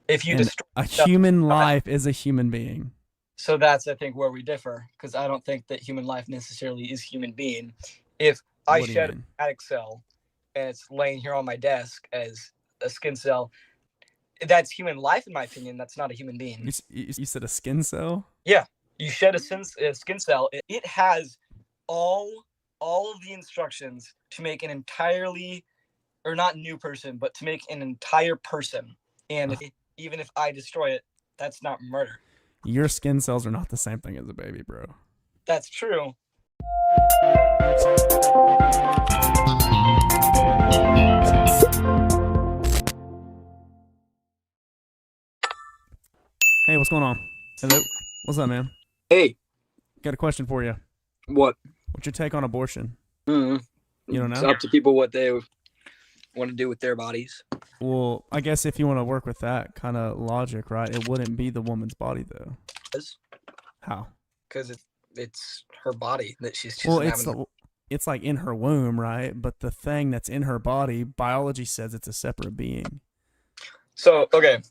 If you And destroy a stuff, human life is a human being. so that's, I think, where we differ, because I don't think that human life necessarily is human being. If I What do you shed a mean? somatic cell and it's laying here on my desk as a skin cell, that's human life in my opinion. That's not a human being. You said a skin cell? Yeah, you shed a skin cell. It has all all of the instructions to make an entirely, or not new person, but to make an entire person. And Ugh. even if I destroy it, that's not murder. Your skin cells are not the same thing as a baby, bro. That's true. Hey, what's going on? Hello? What's up, man? Hey, Got a question for you. what? What's your take on abortion? Mm, You don't it's know? up to people what they want to do with their bodies. Well, I guess if you want to work with that kind of logic, right, it wouldn't be the woman's body, though. How? Because it's her body that she's Well, choosing to have in the. it's like in her womb, right? But the thing that's in her body, biology says it's a separate being. So, okay,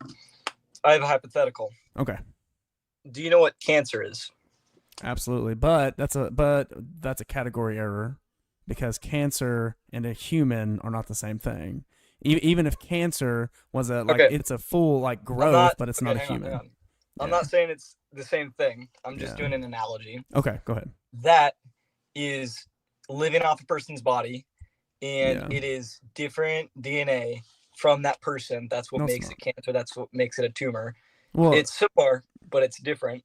I have a hypothetical. Okay, Do you know what cancer is? absolutely. But that's a category error because cancer and a human are not the same thing. Even if cancer was a like Okay, it's a full like I'm growth, not. but it's Okay, not a hang on, hang human. on. I'm Yeah. not saying it's the same thing. I'm just Yeah. doing an analogy. Okay, go ahead. That is living off a person's body, and Yeah. it is different DNA from that person. That's what No, it's makes not. it cancer. That's what makes it a tumor. Well, It's similar, but it's different.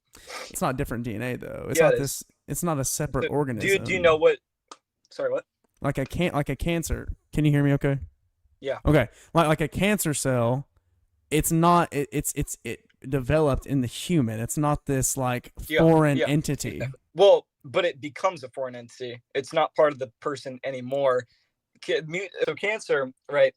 it's not different DNA though. It's Yeah, not it is. this. It's not a separate So, do you know organism. what? Sorry, what? Like a cancer. Can you hear me? Okay. Yeah. Okay. Like a cancer cell. It's not. It developed in the human. It's not this like Yeah. foreign Yeah. entity. Exactly. Well, but it becomes a foreign entity. It's not part of the person anymore. So cancer, right?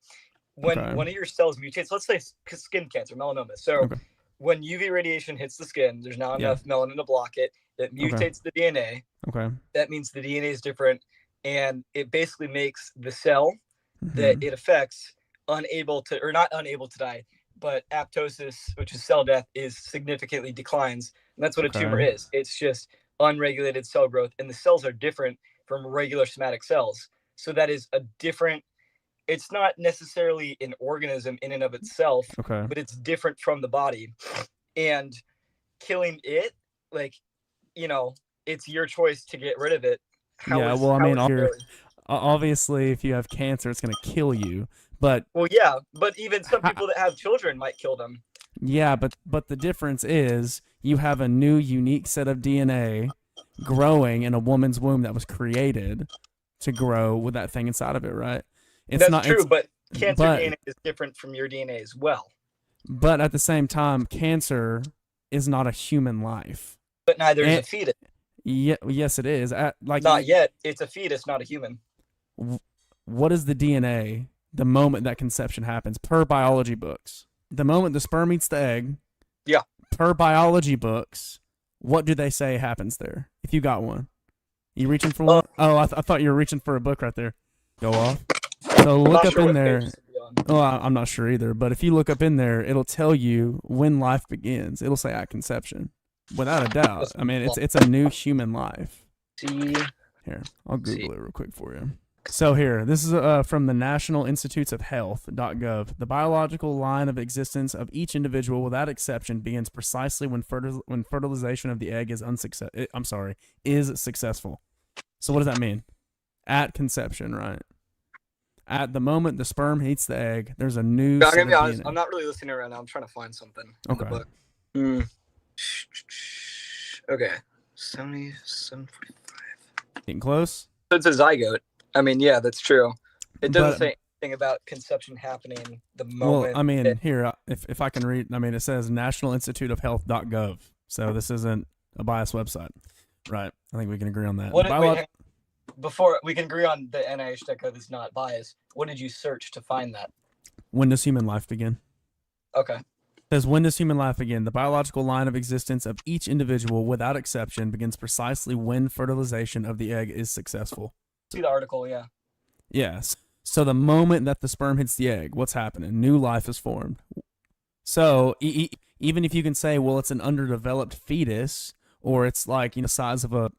When Okay. one of your cells mutates, let's say skin cancer, melanoma. So Okay. when UV radiation hits the skin, there's not Yeah. enough melanin to block it. It Okay. mutates the DNA. Okay. That means the DNA is different, and it basically makes the cell that Hmm. it affects unable to, or not unable to die, but apoptosis, which is cell death, is significantly declines. And that's what a tumor Okay. is. It's just unregulated cell growth, and the cells are different from regular somatic cells. So that is a different, it's not necessarily an organism in and of itself, Okay. but it's different from the body. And killing it, like, you know, it's your choice to get rid of it. How Yeah. is Well, I how mean, is it really? obviously, if you have cancer, it's gonna kill you. But Well, yeah, but even some ha- people that have children might kill them. yeah, but the difference is you have a new unique set of DNA growing in a woman's womb that was created to grow with that thing inside of it, right? It's That's not true, it's but cancer but DNA is different from your DNA as well. but at the same time, cancer is not a human life. But neither is And a fetus. yeah, yes, it is. Not yet. It's a fetus, not a human. What is the DNA the moment that conception happens per biology books? The moment the sperm meets the egg, Yeah. per biology books, what do they say happens there? If you got one, you reaching for Um, one? Oh, I thought you were reaching for a book right there. Go off. So I'm look not up sure in what page there. this will be on. Oh, I'm not sure either. But if you look up in there, it'll tell you when life begins. It'll say at conception, without a doubt. Let's I mean, it's a new human life. see. Here, I'll See. Google it real quick for you. So here, this is from the National Institutes of Health.gov. The biological line of existence of each individual, without exception, begins precisely when fertilization of the egg is is successful. So what does that mean? At conception, right? At the moment the sperm heats the egg, there's a new I'm set gonna be of honest. DNA. I'm not really listening right now. I'm trying to find something in the Okay. book. Okay. 77:45. Getting close. So it's a zygote. I mean, yeah, that's true. It doesn't But say anything about conception happening the well, moment. I mean, here, if I can read, I mean, it says National Institute of Health.gov. So this isn't a biased website, right? I think we can agree on that. What? Wait, before we can agree on the NIH.gov is not biased. What did you search to find that? When does human life begin? Okay. It says when does human life begin? The biological line of existence of each individual, without exception, begins precisely when fertilization of the egg is successful. See the article, yeah. Yes. So the moment that the sperm hits the egg, what's happening? New life is formed. So even if you can say, well, it's an underdeveloped fetus, or it's like, you know, size of a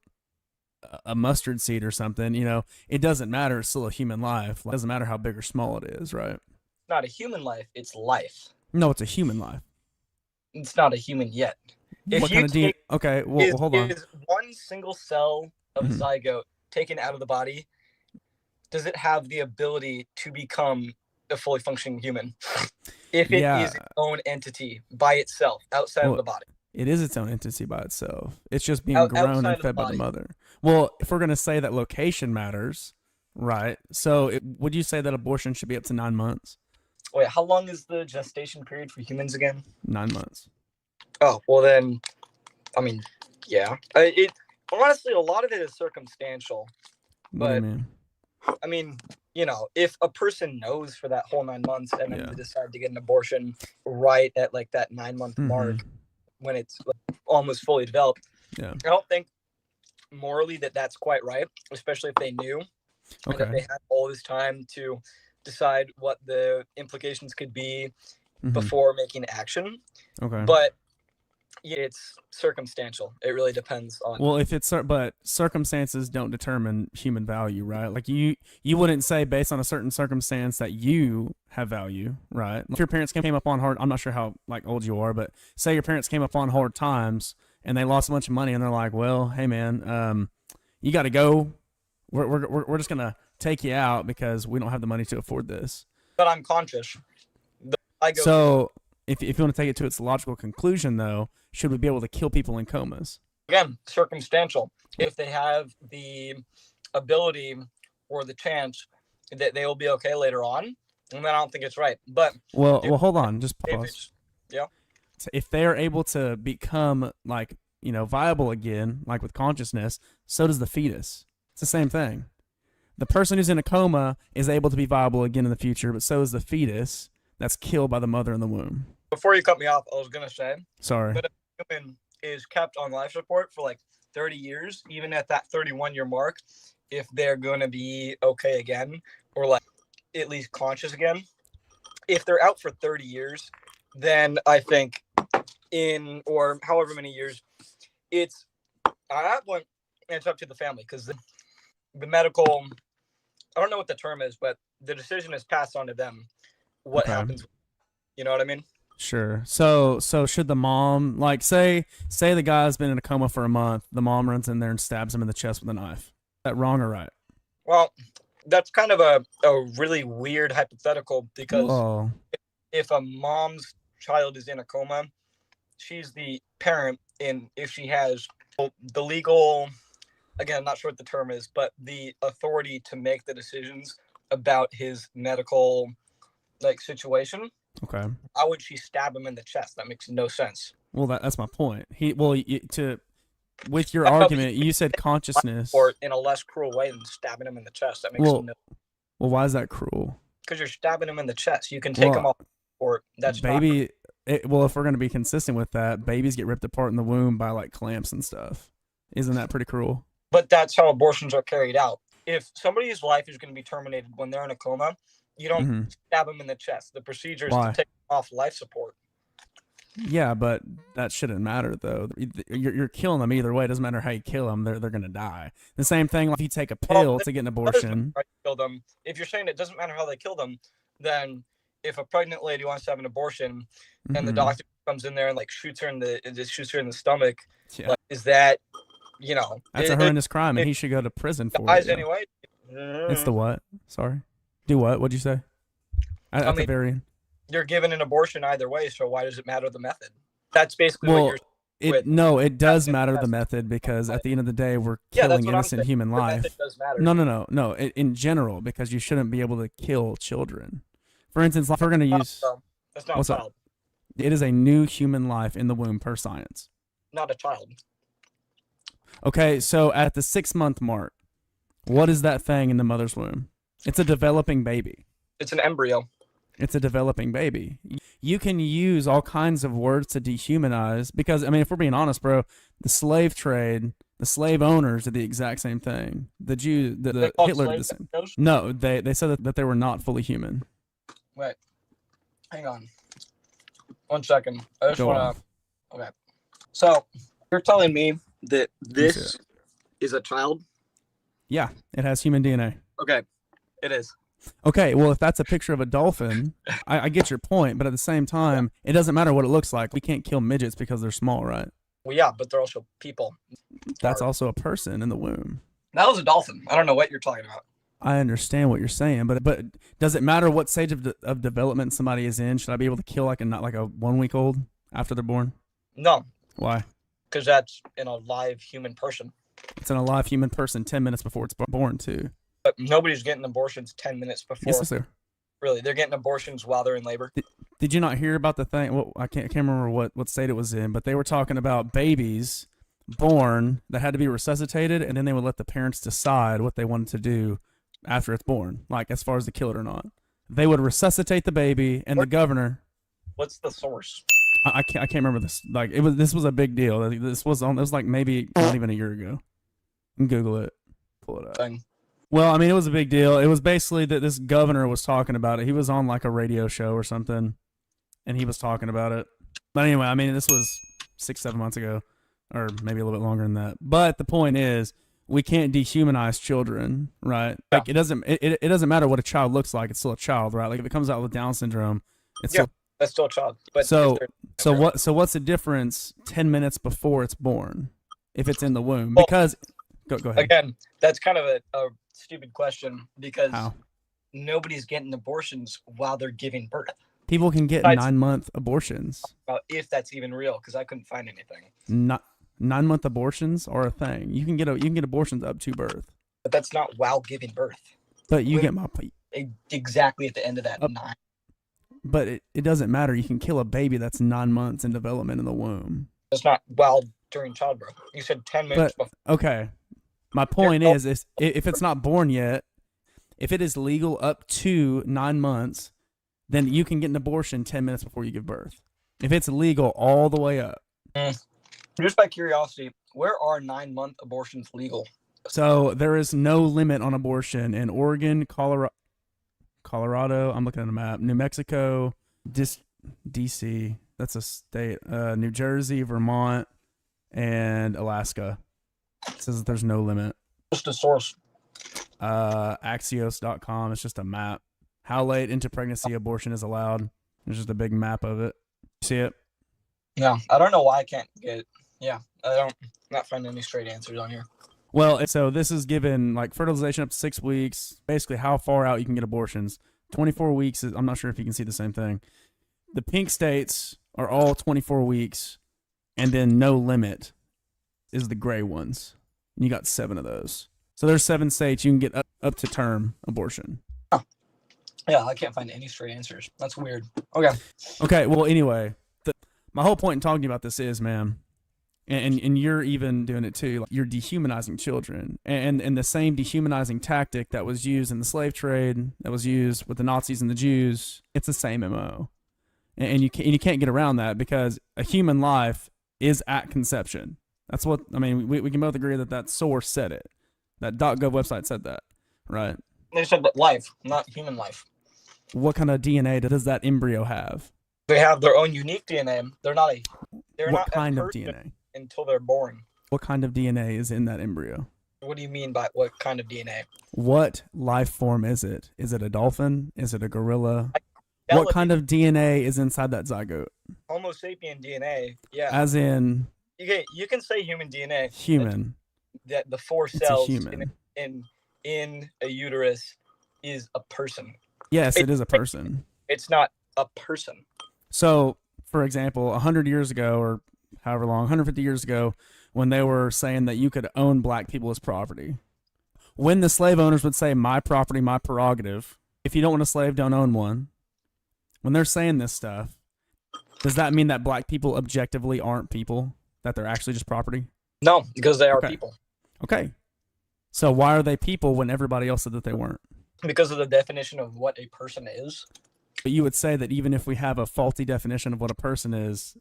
mustard seed or something, you know, it doesn't matter. It's still a human life. It doesn't matter how big or small it is, right? It's not a human life, it's life. No, it's a human life. It's not a human yet. If What you kind of DNA? take Okay, well, hold on. is one single cell of Mhm. zygote taken out of the body, does it have the ability to become a fully functioning human? If it Yeah. is its own entity by itself, outside Well, of the body. it is its own entity by itself. It's just being grown Outside and of the fed by the body. mother. Well, if we're going to say that location matters, right? So would you say that abortion should be up to 9 months? Wait, how long is the gestation period for humans again? 9 months. Oh, well then, I mean, yeah. It honestly, a lot of it is circumstantial. What do you But mean? I mean, you know, if a person knows for that whole 9 months and then Yeah. they decide to get an abortion right at like that 9-month mark when it's like almost fully developed, Yeah. I don't think morally that's quite right, especially if they knew and if they had all this time to decide what the implications could be before making action. Okay. But it's circumstantial. It really depends on. Well, if it's but circumstances don't determine human value, right? Like you wouldn't say based on a certain circumstance that you have value, right? If your parents came up on hard, I'm not sure how like old you are, but say your parents came up on hard times and they lost a bunch of money and they're like, well, hey man, you got to go. We're just gonna take you out because we don't have the money to afford this. But I'm conscious. So if you want to take it to its logical conclusion, though, should we be able to kill people in comas? Again, circumstantial. If they have the ability or the chance that they will be okay later on, and then I don't think it's right. But well, hold on, just pause. Yeah. If they are able to become like, you know, viable again, like with consciousness, so does the fetus. It's the same thing. The person who's in a coma is able to be viable again in the future, but so is the fetus that's killed by the mother in the womb. Before you cut me off, I was gonna say, sorry, but if a human is kept on life support for like 30 years, even at that 31-year mark, if they're gonna be okay again or like at least conscious again, if they're out for 30 years, then I think in or however many years, it's at that point it's up to the family because the medical, I don't know what the term is, but the decision is passed on to them. What happens? You know what I mean? Sure. So should the mom, like, say the guy's been in a coma for a month, the mom runs in there and stabs him in the chest with a knife. Is that wrong or right? Well, that's kind of a really weird hypothetical because if a mom's child is in a coma, she's the parent, and if she has the legal, again, I'm not sure what the term is, but the authority to make the decisions about his medical like situation. Okay. Why would she stab him in the chest? That makes no sense. Well, that's my point. With your argument, you said consciousness, or in a less cruel way than stabbing him in the chest. That makes well, why is that cruel? Because you're stabbing him in the chest. You can take him off, or that's baby. If we're going to be consistent with that, babies get ripped apart in the womb by like clamps and stuff. Isn't that pretty cruel? But that's how abortions are carried out. If somebody's life is going to be terminated when they're in a coma, you don't stab them in the chest. The procedure is to take them off life support. Yeah, but that shouldn't matter though. You're killing them either way. It doesn't matter how you kill them; they're gonna die. The same thing, like if you take a pill to get an abortion. Kill them. If you're saying it doesn't matter how they kill them, then if a pregnant lady wants to have an abortion and the doctor comes in there and like shoots her in the stomach, like, is that, you know, that's a horrendous crime, and he should go to prison for it. Anyway. It's the what? Sorry. Do what? What'd you say? At the very end. You're given an abortion either way, so why does it matter the method? That's basically what you're it does matter the method, because at the end of the day, we're killing innocent human life. Does matter. No. In general, because you shouldn't be able to kill children. For instance, if we're going to use... That's not a child. It is a new human life in the womb per science. Not a child. Okay, so at the 6-month mark, what is that thing in the mother's womb? It's a developing baby. It's an embryo. It's a developing baby. You can use all kinds of words to dehumanize, because, I mean, if we're being honest, bro, the slave trade, the slave owners did the exact same thing. The Jew, Hitler did the same. No, they said that they were not fully human. Wait, hang on. 1 second. I just Go want off. to. Okay. So you're telling me that see this is a child? Yeah, it has human DNA. Okay, it is. Okay, well, if that's a picture of a dolphin, I get your point, but at the same time, it doesn't matter what it looks like. We can't kill midgets because they're small, right? Well, yeah, but they're also people. That's also a person in the womb. That was a dolphin. I don't know what you're talking about. I understand what you're saying, but does it matter what stage of development somebody is in? Should I be able to kill like a 1 week old after they're born? No. Why? Because that's in a live human person. It's an alive human person 10 minutes before it's born, too. But nobody's getting abortions 10 minutes before. Yes, sir. Really, they're getting abortions while they're in labor. Did you not hear about the thing? Well, I can't remember what state it was in, but they were talking about babies born that had to be resuscitated, and then they would let the parents decide what they wanted to do after it's born, like as far as to kill it or not. They would resuscitate the baby, and the governor. What's the source? I can't remember this. Like this was a big deal. This was like maybe not even a year ago. You can Google it, pull it up. Thing. Well, I mean, it was a big deal. It was basically that this governor was talking about it. He was on like a radio show or something, and he was talking about it. But anyway, I mean, this was 6-7 months ago, or maybe a little bit longer than that. But the point is, we can't dehumanize children, right? Yeah. Like it doesn't matter what a child looks like; it's still a child, right? Like if it comes out with Down syndrome, it's still that's still a child. But so what's the difference 10 minutes before it's born if it's in the womb? Well, because go ahead. Again, that's kind of a stupid question because How? Nobody's getting abortions while they're giving birth. People can get 9-month abortions. If that's even real, because I couldn't find anything. Not 9-month abortions are a thing. You can get abortions up to birth. But that's not while giving birth. But you get my exactly at the end of that 9. But it doesn't matter. You can kill a baby that's 9 months in development in the womb. It's not while during childbirth. You said 10 minutes before. Okay. My point is if it's not born yet, if it is legal up to 9 months, then you can get an abortion 10 minutes before you give birth. If it's legal all the way up. Just by curiosity, where are 9-month abortions legal? So there is no limit on abortion in Oregon, Colorado, I'm looking at a map, New Mexico, DC, that's a state, New Jersey, Vermont, and Alaska. It says that there's no limit. What's the source? Axios.com. It's just a map. How late into pregnancy abortion is allowed. There's just a big map of it. See it? No, I don't know why I can't get it. Yeah, not finding any straight answers on here. Well, so this is given like fertilization up to 6 weeks, basically how far out you can get abortions. 24 weeks is, I'm not sure if you can see the same thing. The pink states are all 24 weeks, and then no limit is the gray ones. And you got 7 of those. So there's 7 states you can get up to term abortion. Yeah, I can't find any straight answers. That's weird. Okay, well, anyway, my whole point in talking about this is, man, and you're even doing it too, like you're dehumanizing children. And the same dehumanizing tactic that was used in the slave trade, that was used with the Nazis and the Jews, it's the same MO. And you can't get around that because a human life is at conception. That's what, I mean, we can both agree that source said it. That .gov website said that, right? They said that life, not human life. What kind of DNA does that embryo have? They have their own unique DNA. They're not what kind of DNA? Until they're born. What kind of DNA is in that embryo? What do you mean by what kind of DNA? What life form is it? Is it a dolphin? Is it a gorilla? What kind of DNA is inside that zygote? Homo sapien DNA, yeah. As in... You can say human DNA. Human. That the 4 cells in a uterus is a person. Yes, it is a person. It's not a person. So, for example, 100 years ago, or however long, 150 years ago, when they were saying that you could own black people as property, when the slave owners would say, my property, my prerogative, if you don't want a slave, don't own one, when they're saying this stuff, does that mean that black people objectively aren't people? That they're actually just property? No, because they are people. Okay. So why are they people when everybody else said that they weren't? Because of the definition of what a person is. But you would say that even if we have a faulty definition of what a person is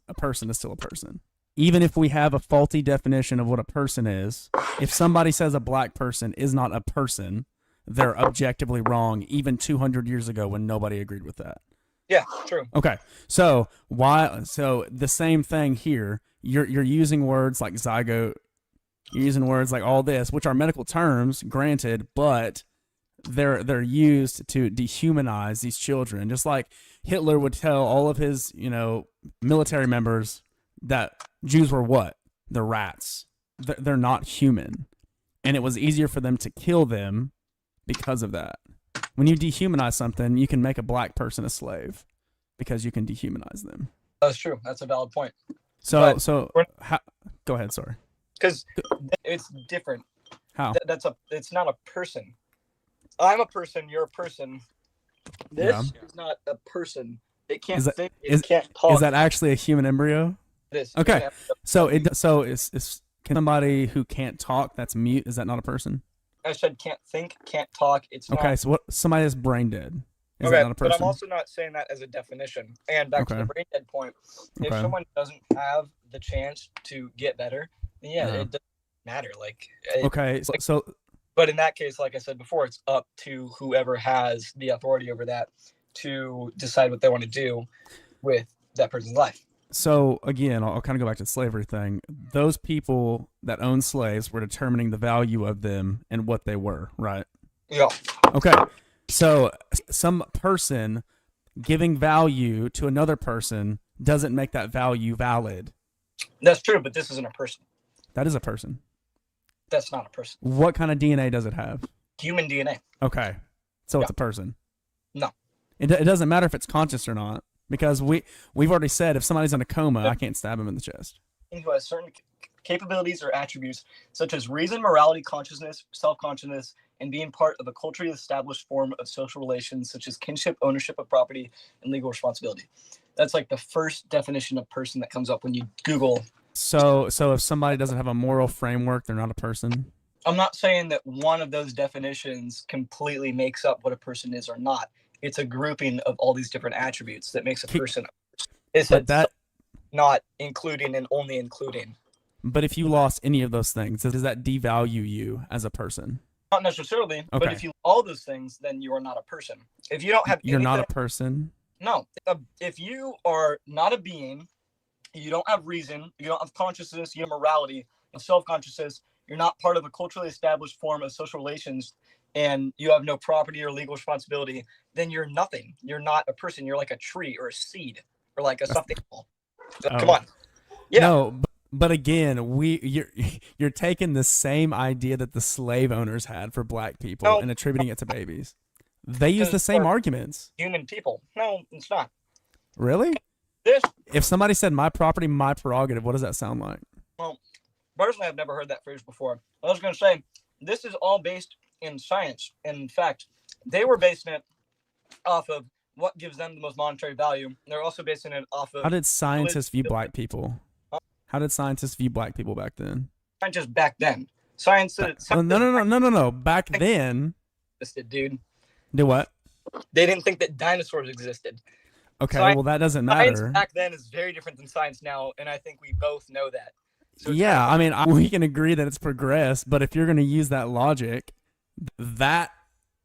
still a person. Even if we have a faulty definition of what a person is, if somebody says a black person is not a person, they're objectively wrong even 200 years ago when nobody agreed with that. Yeah, true. Okay, so why? So the same thing here. You're using words like zygote. You're using words like all this, which are medical terms, granted, but they're used to dehumanize these children. Just like Hitler would tell all of his military members that Jews were what? They're rats. They're not human, and it was easier for them to kill them because of that. When you dehumanize something, you can make a black person a slave because you can dehumanize them. That's true. That's a valid point. So go ahead. Sorry. Because it's different. How? It's not a person. I'm a person. You're a person. This is not a person. It can't think. It can't talk. Is that actually a human embryo? This. Okay. So is somebody who can't talk, that's mute, is that not a person? I said can't think, can't talk. It's not. Okay. So what? Somebody that's brain dead. Is that not a person? But I'm also not saying that as a definition. And back to the brain dead point, if someone doesn't have the chance to get better, then it doesn't matter. But in that case, like I said before, it's up to whoever has the authority over that to decide what they want to do with that person's life. So again, I'll kind of go back to the slavery thing. Those people that owned slaves were determining the value of them and what they were, right? Yeah. Okay. So some person giving value to another person doesn't make that value valid. That's true, but this isn't a person. That is a person. That's not a person. What kind of DNA does it have? Human DNA. Okay. So it's a person. No. It doesn't matter if it's conscious or not, because we've already said if somebody's in a coma, I can't stab him in the chest. Who has certain capabilities or attributes such as reason, morality, consciousness, self-consciousness, and being part of a culturally established form of social relations such as kinship, ownership of property, and legal responsibility. That's like the first definition of person that comes up when you Google. So if somebody doesn't have a moral framework, they're not a person? I'm not saying that one of those definitions completely makes up what a person is or not. It's a grouping of all these different attributes that makes a person. It's not including and only including. But if you lost any of those things, does that devalue you as a person? Not necessarily, okay. But if you all those things, then you are not a person. If you don't have You're not a person? No. If you are not a being, you don't have reason, you don't have consciousness, you have morality and self-consciousness, you're not part of a culturally established form of social relations, and you have no property or legal responsibility, then you're nothing. You're not a person. You're like a tree or a seed or like a something. Come on. Yeah. No, but again, you're taking the same idea that the slave owners had for black people and attributing it to babies. They use the same arguments. Human people. No, it's not. Really? If somebody said my property, my prerogative, what does that sound like? Well, personally, I've never heard that phrase before. I was going to say, this is all based in science. In fact, they were basing it off of what gives them the most monetary value. They're also basing it off of... How did scientists view black people? How did scientists view black people back then? Scientists back then. Science... No. Back then... Existed, dude. Do what? They didn't think that dinosaurs existed. Okay, well, that doesn't matter. Science back then is very different than science now, and I think we both know that. So yeah, I mean, we can agree that it's progressed, but if you're going to use that logic, that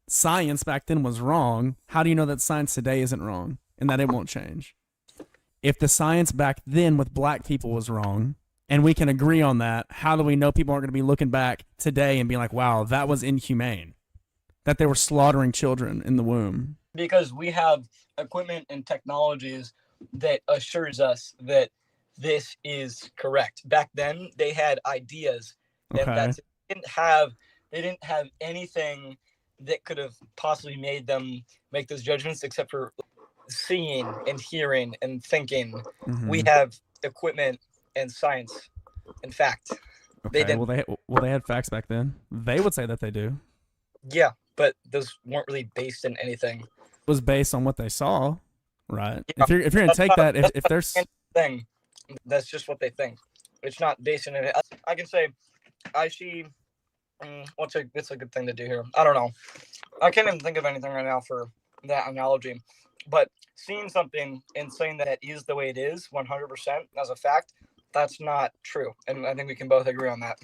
science back then was wrong, how do you know that science today isn't wrong and that it won't change? If the science back then with black people was wrong, and we can agree on that, how do we know people aren't going to be looking back today and being like, wow, that was inhumane, that they were slaughtering children in the womb? Because we have equipment and technologies that assures us that this is correct. Back then, they had ideas, and they didn't have anything that could have possibly made them make those judgments except for seeing and hearing and thinking. Mm-hmm. We have equipment and science and fact. Okay. They had facts back then. They would say that they do. Yeah, but those weren't really based in anything. It was based on what they saw, right? Yeah. If you're gonna take that, if there's thing, that's just what they think. It's not based on it. I can say, I see. It's a good thing to do here. I don't know. I can't even think of anything right now for that analogy. But seeing something and saying that it is the way it is, 100% as a fact, that's not true. And I think we can both agree on that.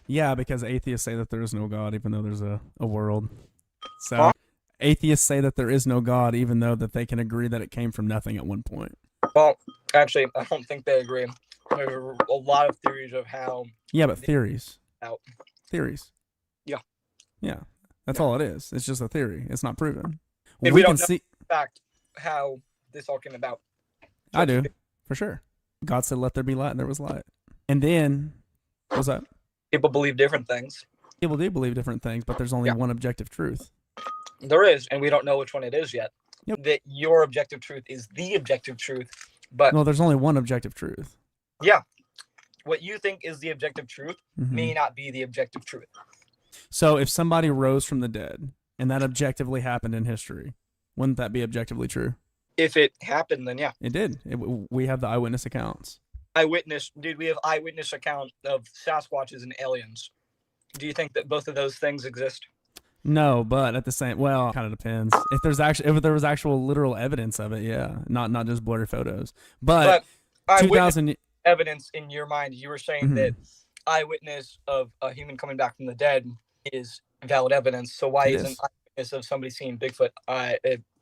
Yeah, because atheists say that there is no God, even though there's a world. So atheists say that there is no God, even though that they can agree that it came from nothing at one point. Well, actually, I don't think they agree. There are a lot of theories of how. Yeah, but theories. Out. Theories. Yeah. Yeah. That's all it is. It's just a theory. It's not proven. And we don't know in fact how this all came about. I do, for sure. God said, "Let there be light," and there was light. And then, what's that? People believe different things. People do believe different things, but there's only one objective truth. There is, and we don't know which one it is yet. Yep. That your objective truth is the objective truth, but no, there's only one objective truth. Yeah. What you think is the objective truth may not be the objective truth. So if somebody rose from the dead and that objectively happened in history, wouldn't that be objectively true? If it happened, then yeah. It did. We have the eyewitness accounts. We have eyewitness account of Sasquatches and aliens. Do you think that both of those things exist? No, but at the same, well, it kind of depends. If there was actual literal evidence of it, yeah, not just blurry photos. But 2000 evidence in your mind, you were saying that eyewitness of a human coming back from the dead is valid evidence. So why isn't eyewitness of somebody seeing Bigfoot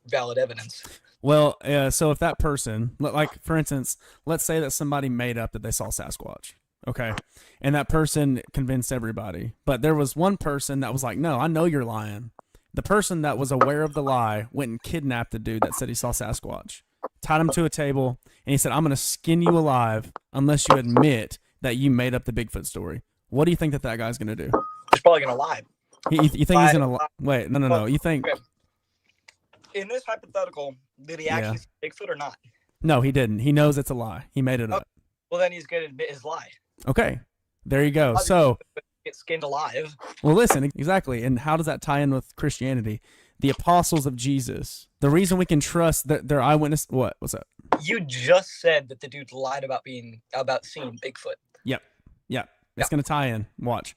valid evidence? Well, so if that person, like for instance, let's say that somebody made up that they saw Sasquatch, okay, and that person convinced everybody, but there was one person that was like, "No, I know you're lying." The person that was aware of the lie went and kidnapped the dude that said he saw Sasquatch, tied him to a table, and he said, "I'm going to skin you alive unless you admit that you made up the Bigfoot story." What do you think that guy's going to do? He's probably going to lie. You think he's going to lie? Wait, no. You think... Okay. In this hypothetical, did he actually see Bigfoot or not? No, he didn't. He knows it's a lie. He made it up. Well, then he's going to admit his lie. Okay. There you go. So... get skinned alive. Well, listen, exactly. And how does that tie in with Christianity? The apostles of Jesus. The reason we can trust their eyewitness... What? What's up? You just said that the dude lied about seeing Bigfoot. Yep. It's going to tie in. Watch.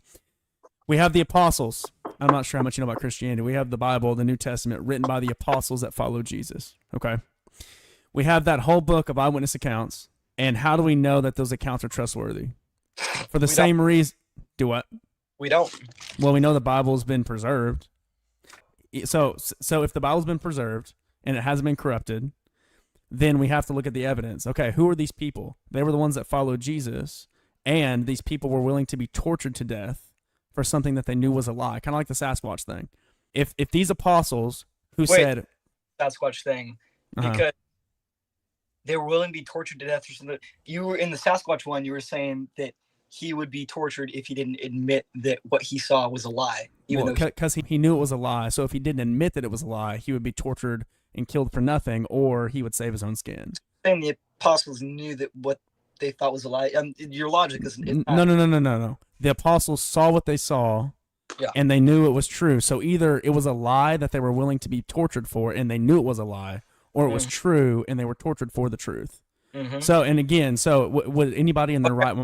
We have the apostles. I'm not sure how much you know about Christianity. We have the Bible, the New Testament, written by the apostles that followed Jesus. Okay. We have that whole book of eyewitness accounts. And how do we know that those accounts are trustworthy? For the same reason... Do what? We don't. Well, we know the Bible's been preserved. So if the Bible's been preserved and it hasn't been corrupted, then we have to look at the evidence. Okay, who are these people? They were the ones that followed Jesus, and these people were willing to be tortured to death for something that they knew was a lie, kind of like the Sasquatch thing. If these apostles who said... Sasquatch thing, because they were willing to be tortured to death for something. You were in the Sasquatch one, you were saying that he would be tortured if he didn't admit that what he saw was a lie. Because he knew it was a lie. So if he didn't admit that it was a lie, he would be tortured and killed for nothing, or he would save his own skin. And the apostles knew that what they thought was a lie. Your logic isn't... No. The apostles saw what they saw, and they knew it was true. So either it was a lie that they were willing to be tortured for, and they knew it was a lie, or it was true, and they were tortured for the truth. So, and again, would anybody in their right...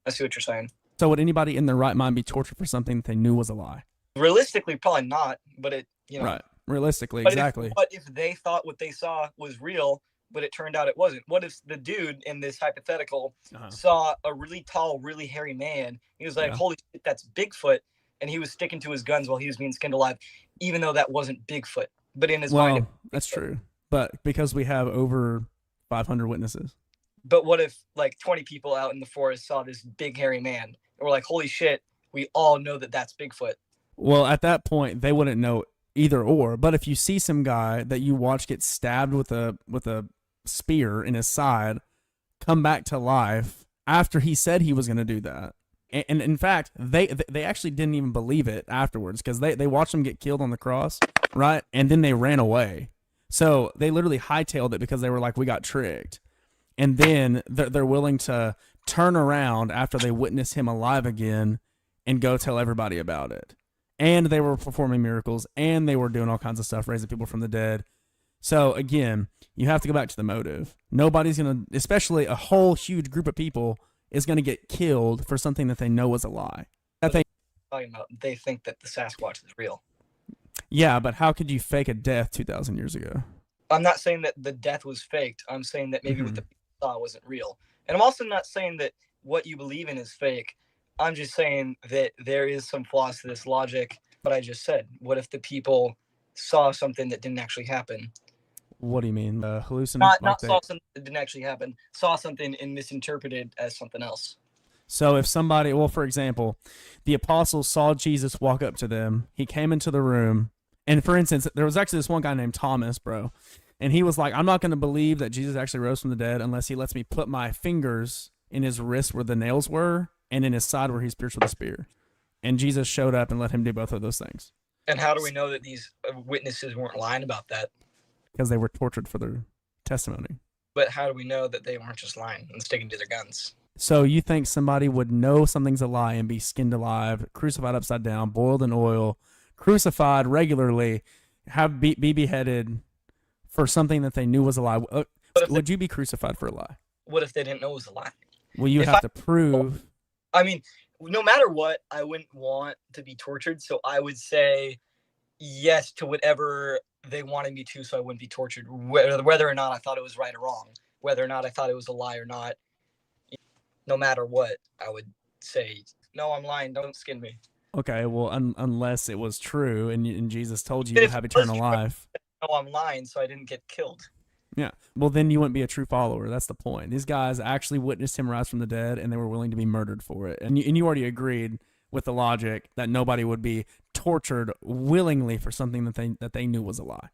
I see what you're saying. So would anybody in their right mind be tortured for something that they knew was a lie? Realistically, probably not, but Right. Realistically, exactly. But if they thought what they saw was real, but it turned out it wasn't? What if the dude in this hypothetical saw a really tall, really hairy man? He was like, holy shit, that's Bigfoot. And he was sticking to his guns while he was being skinned alive, even though that wasn't Bigfoot. But in his mind... that's true. But because we have over 500 witnesses. But what if like 20 people out in the forest saw this big hairy man and we're like, holy shit, we all know that that's Bigfoot? Well, at that point, they wouldn't know either or. But if you see some guy that you watch get stabbed with a spear in his side, come back to life after he said he was going to do that. And in fact, they actually didn't even believe it afterwards because they watched him get killed on the cross, right? And then they ran away. So they literally hightailed it because they were like, we got tricked. And then they're willing to turn around after they witness him alive again and go tell everybody about it. And they were performing miracles, and they were doing all kinds of stuff, raising people from the dead. So again, you have to go back to the motive. Nobody's going to, especially a whole huge group of people, is going to get killed for something that they know is a lie. They think that the Sasquatch is real. Yeah, but how could you fake a death 2,000 years ago? I'm not saying that the death was faked. I'm saying that maybe what the people saw wasn't real. And I'm also not saying that what you believe in is fake. I'm just saying that there is some flaws to this logic. But I just said, what if the people saw something that didn't actually happen. What do you mean? Not saw something that didn't actually happen. Saw something and misinterpreted as something else. So if somebody, well, for example, the apostles saw Jesus walk up to them, he came into the room, and for instance, there was actually this one guy named Thomas, bro, and he was like, I'm not going to believe that Jesus actually rose from the dead unless he lets me put my fingers in his wrist where the nails were and in his side where he's pierced with a spear. And Jesus showed up and let him do both of those things. And how do we know that these witnesses weren't lying about that? Because they were tortured for their testimony. But how do we know that they weren't just lying and sticking to their guns? So you think somebody would know something's a lie and be skinned alive, crucified upside down, boiled in oil, crucified regularly, be beheaded for something that they knew was a lie? Would you be crucified for a lie? What if they didn't know it was a lie? Well, you have to prove. I mean, no matter what, I wouldn't want to be tortured. So I would say yes to whatever they wanted me to, so I wouldn't be tortured, whether or not I thought it was right or wrong, whether or not I thought it was a lie or not. No matter what, I would say, no, I'm lying. Don't skin me. Okay, well, unless it was true and Jesus told you to have eternal life. No, I'm lying, so I didn't get killed. Yeah. Well, then you wouldn't be a true follower. That's the point. These guys actually witnessed him rise from the dead, and they were willing to be murdered for it. And you already agreed with the logic that nobody would be tortured willingly for something that they knew was a lie.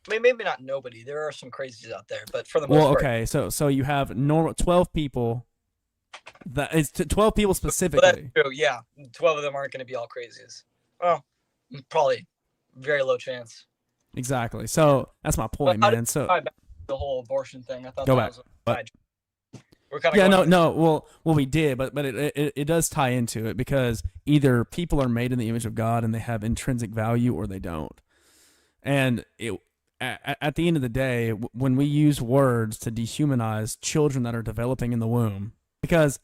I mean, maybe not nobody. There are some crazies out there, but for the most part. Well, okay. So you have 12 people. That is 12 people specifically. Well, that's true. Yeah, 12 of them aren't going to be all crazies. Well, probably very low chance. Exactly. So that's my point, man. So the whole abortion thing, I thought go that back. was we're kind of no. Well, we did, but it does tie into it because either people are made in the image of God and they have intrinsic value, or they don't. And at the end of the day, when we use words to dehumanize children that are developing in the womb, because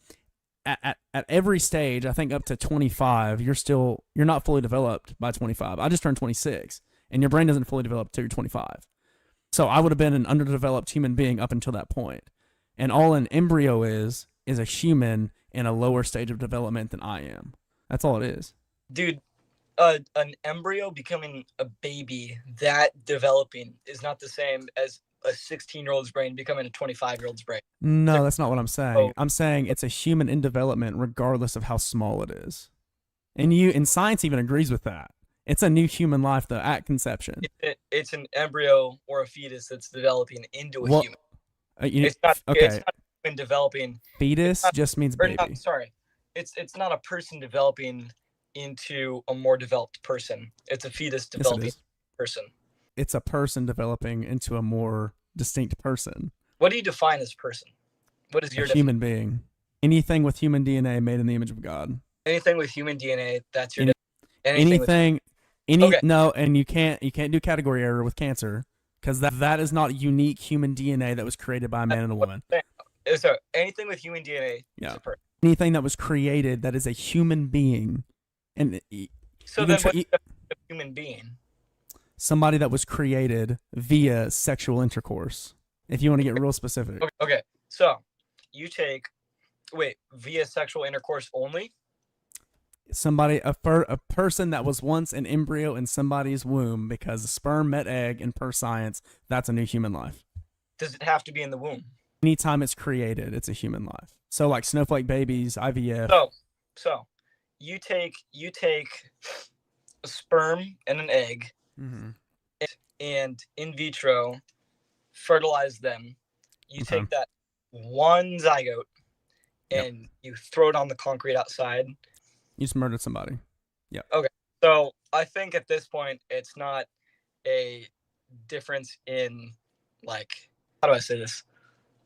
at every stage, I think up to 25, you're not fully developed by 25. I just turned 26, and your brain doesn't fully develop until you're 25. So I would have been an underdeveloped human being up until that point. And all an embryo is a human in a lower stage of development than I am. That's all it is. Dude, an embryo becoming a baby, that developing is not the same as a 16-year-old's brain becoming a 25-year-old's brain. No, that's not what I'm saying. I'm saying it's a human in development regardless of how small it is. And science even agrees with that. It's a new human life, though, at conception. It's an embryo or a fetus that's developing into a human. It's not human developing. Fetus just means baby. It's not a person developing into a more developed person. It's a fetus developing person. It's a person developing into a more distinct person. What do you define as person? What is your human being? Anything with human DNA made in the image of God. Anything with human DNA, that's your No, and you can't do category error with cancer because that is not unique human DNA that was created by a man and a woman. So anything with human DNA is a person. Anything that was created that is a human being. And so then what's a human being? Somebody that was created via sexual intercourse. If you want to get real specific. Okay. So you take via sexual intercourse only? A person that was once an embryo in somebody's womb because sperm met egg, and per science, that's a new human life. Does it have to be in the womb? Anytime it's created, it's a human life. So like snowflake babies, IVF. So you take a sperm and an egg, mm-hmm. and in vitro fertilize them. You take that one zygote and you throw it on the concrete outside. You just murdered somebody. Yeah. Okay. So I think at this point it's not a difference in, like, how do I say this?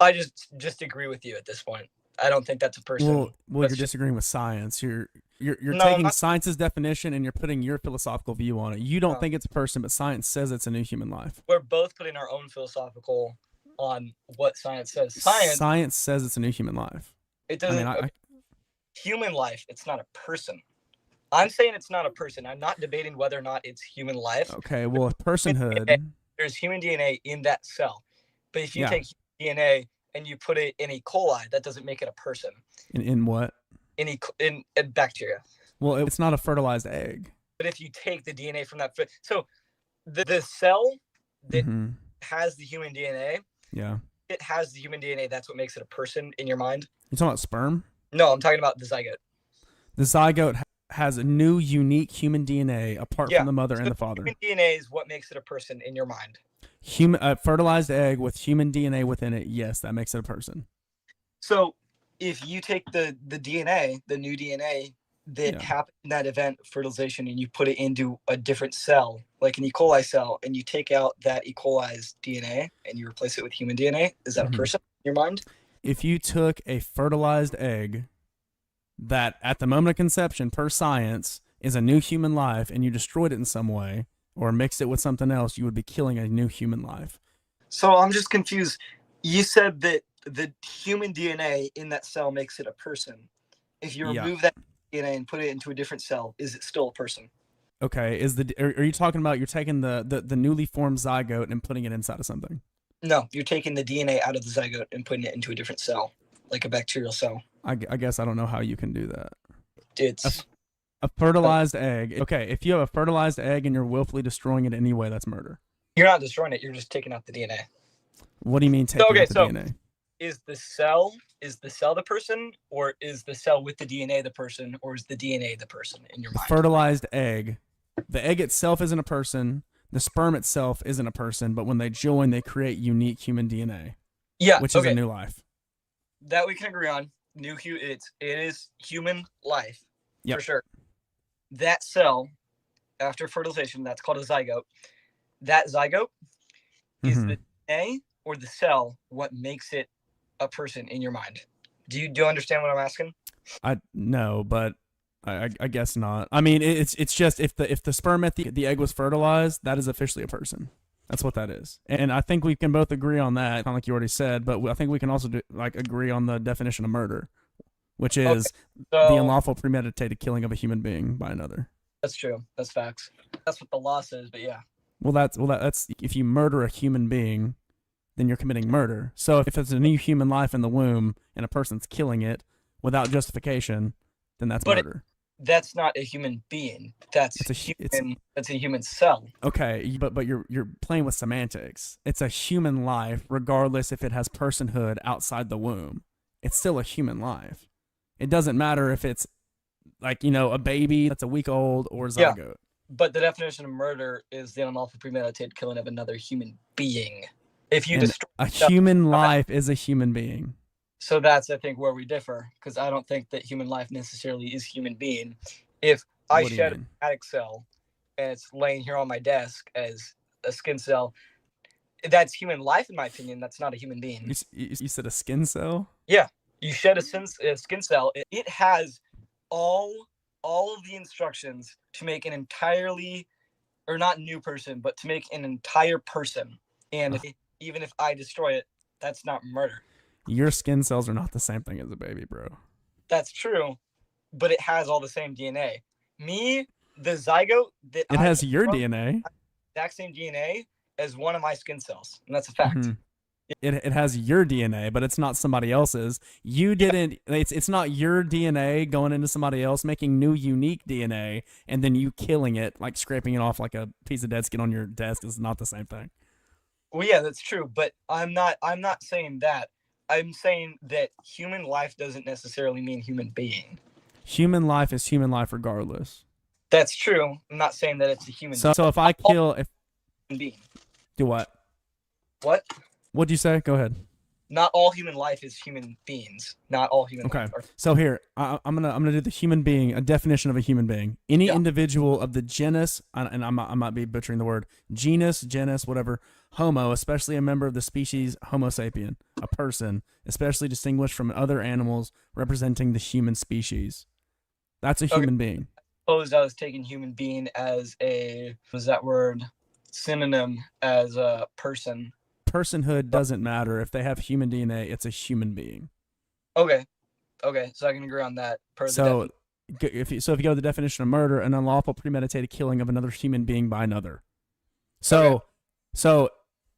I just agree with you at this point. I don't think that's a person. Well, you're disagreeing with science. You're taking science's definition and you're putting your philosophical view on it. You don't think it's a person, but science says it's a new human life. We're both putting our own philosophical on what science says. Science says it's a new human life. It doesn't. Human life, it's not a person. I'm saying it's not a person. I'm not debating whether or not it's human life. Okay, well, personhood. There's human DNA in that cell. But if you take DNA and you put it in E. coli, that doesn't make it a person. In what? In bacteria. Well, it's not a fertilized egg. But if you take the DNA from that, so The cell that Mm-hmm. has the human DNA, Yeah. it has the human DNA. That's what makes it a person in your mind. You talking about sperm? No, I'm talking about the zygote. The zygote has a new, unique human DNA apart Yeah. from the mother So and the father. human DNA is what makes it a person in your mind. A fertilized egg with human DNA within it, yes, that makes it a person. So if you take the DNA, the new DNA that happened in that event, fertilization, and you put it into a different cell, like an E. coli cell, and you take out that E. coli's DNA and you replace it with human DNA, is that a person in your mind? If you took a fertilized egg that at the moment of conception, per science, is a new human life, and you destroyed it in some way or mixed it with something else, you would be killing a new human life. So I'm just confused. You said that the human DNA in that cell makes it a person. If you remove that DNA and put it into a different cell, is it still a person? Okay, are you talking about you're taking the newly formed zygote and putting it inside of something? No, you're taking the DNA out of the zygote and putting it into a different cell, like a bacterial cell. I guess I don't know how you can do that. It's a fertilized egg. Okay, if you have a fertilized egg and you're willfully destroying it anyway, that's murder. You're not destroying it. You're just taking out the DNA. What do you mean taking out the DNA? Is the cell the person, or is the cell with the DNA the person, or is the DNA the person in your mind? Fertilized egg. The egg itself isn't a person. The sperm itself isn't a person, but when they join, they create unique human DNA. Yeah, which is a new life. That we can agree on. It is human life, for sure. That cell, after fertilization, that's called a zygote. That zygote is the DNA or the cell what makes it a person in your mind. Do you understand what I'm asking? No, but I guess not. I mean, it's just if the sperm at the egg was fertilized, that is officially a person. That's what that is. And I think we can both agree on that, kind of like you already said, but I think we can also agree on the definition of murder, which is the unlawful premeditated killing of a human being by another. That's true. That's facts. That's what the law says, but yeah. Well, that's if you murder a human being, then you're committing murder. So if it's a new human life in the womb and a person's killing it without justification, then that's murder. That's not a human being. That's a human cell. Okay, but you're playing with semantics. It's a human life, regardless if it has personhood outside the womb. It's still a human life. It doesn't matter if it's a baby that's a week old or zygote. Yeah, but the definition of murder is the unlawful premeditated killing of another human being. If you destroy a human life is a human being. So that's, I think, where we differ, because I don't think that human life necessarily is human being. If I shed a somatic cell and it's laying here on my desk as a skin cell, that's human life, in my opinion. That's not a human being. You said a skin cell? Yeah. You shed a skin cell. It has all of the instructions to make an entirely, or not new person, but to make an entire person. And even if I destroy it, that's not murder. Your skin cells are not the same thing as a baby, bro. That's true, but it has all the same DNA. Me, the zygote that it has your DNA, exact same DNA as one of my skin cells, and that's a fact. Mm-hmm. It has your DNA, but it's not somebody else's. You didn't. It's not your DNA going into somebody else, making new unique DNA, and then you killing it, like scraping it off like a piece of dead skin on your desk is not the same thing. Well, yeah, that's true, but I'm not saying that. I'm saying that human life doesn't necessarily mean human being. Human life is human life regardless. That's true. I'm not saying that it's a human. So if I kill being. Do what? What? What'd you say? Go ahead. Not all human life is human beings. Not all human life. Okay. So here, I'm gonna do the human being, a definition of a human being. Any individual of the genus, and I might be butchering the word, genus, whatever, Homo, especially a member of the species Homo sapien, a person, especially distinguished from other animals representing the human species. That's a human being. I suppose I was taking human being as synonym as a person. Personhood doesn't matter. If they have human DNA, it's a human being. Okay, so I can agree on that. If you go to the definition of murder, an unlawful premeditated killing of another human being by another. So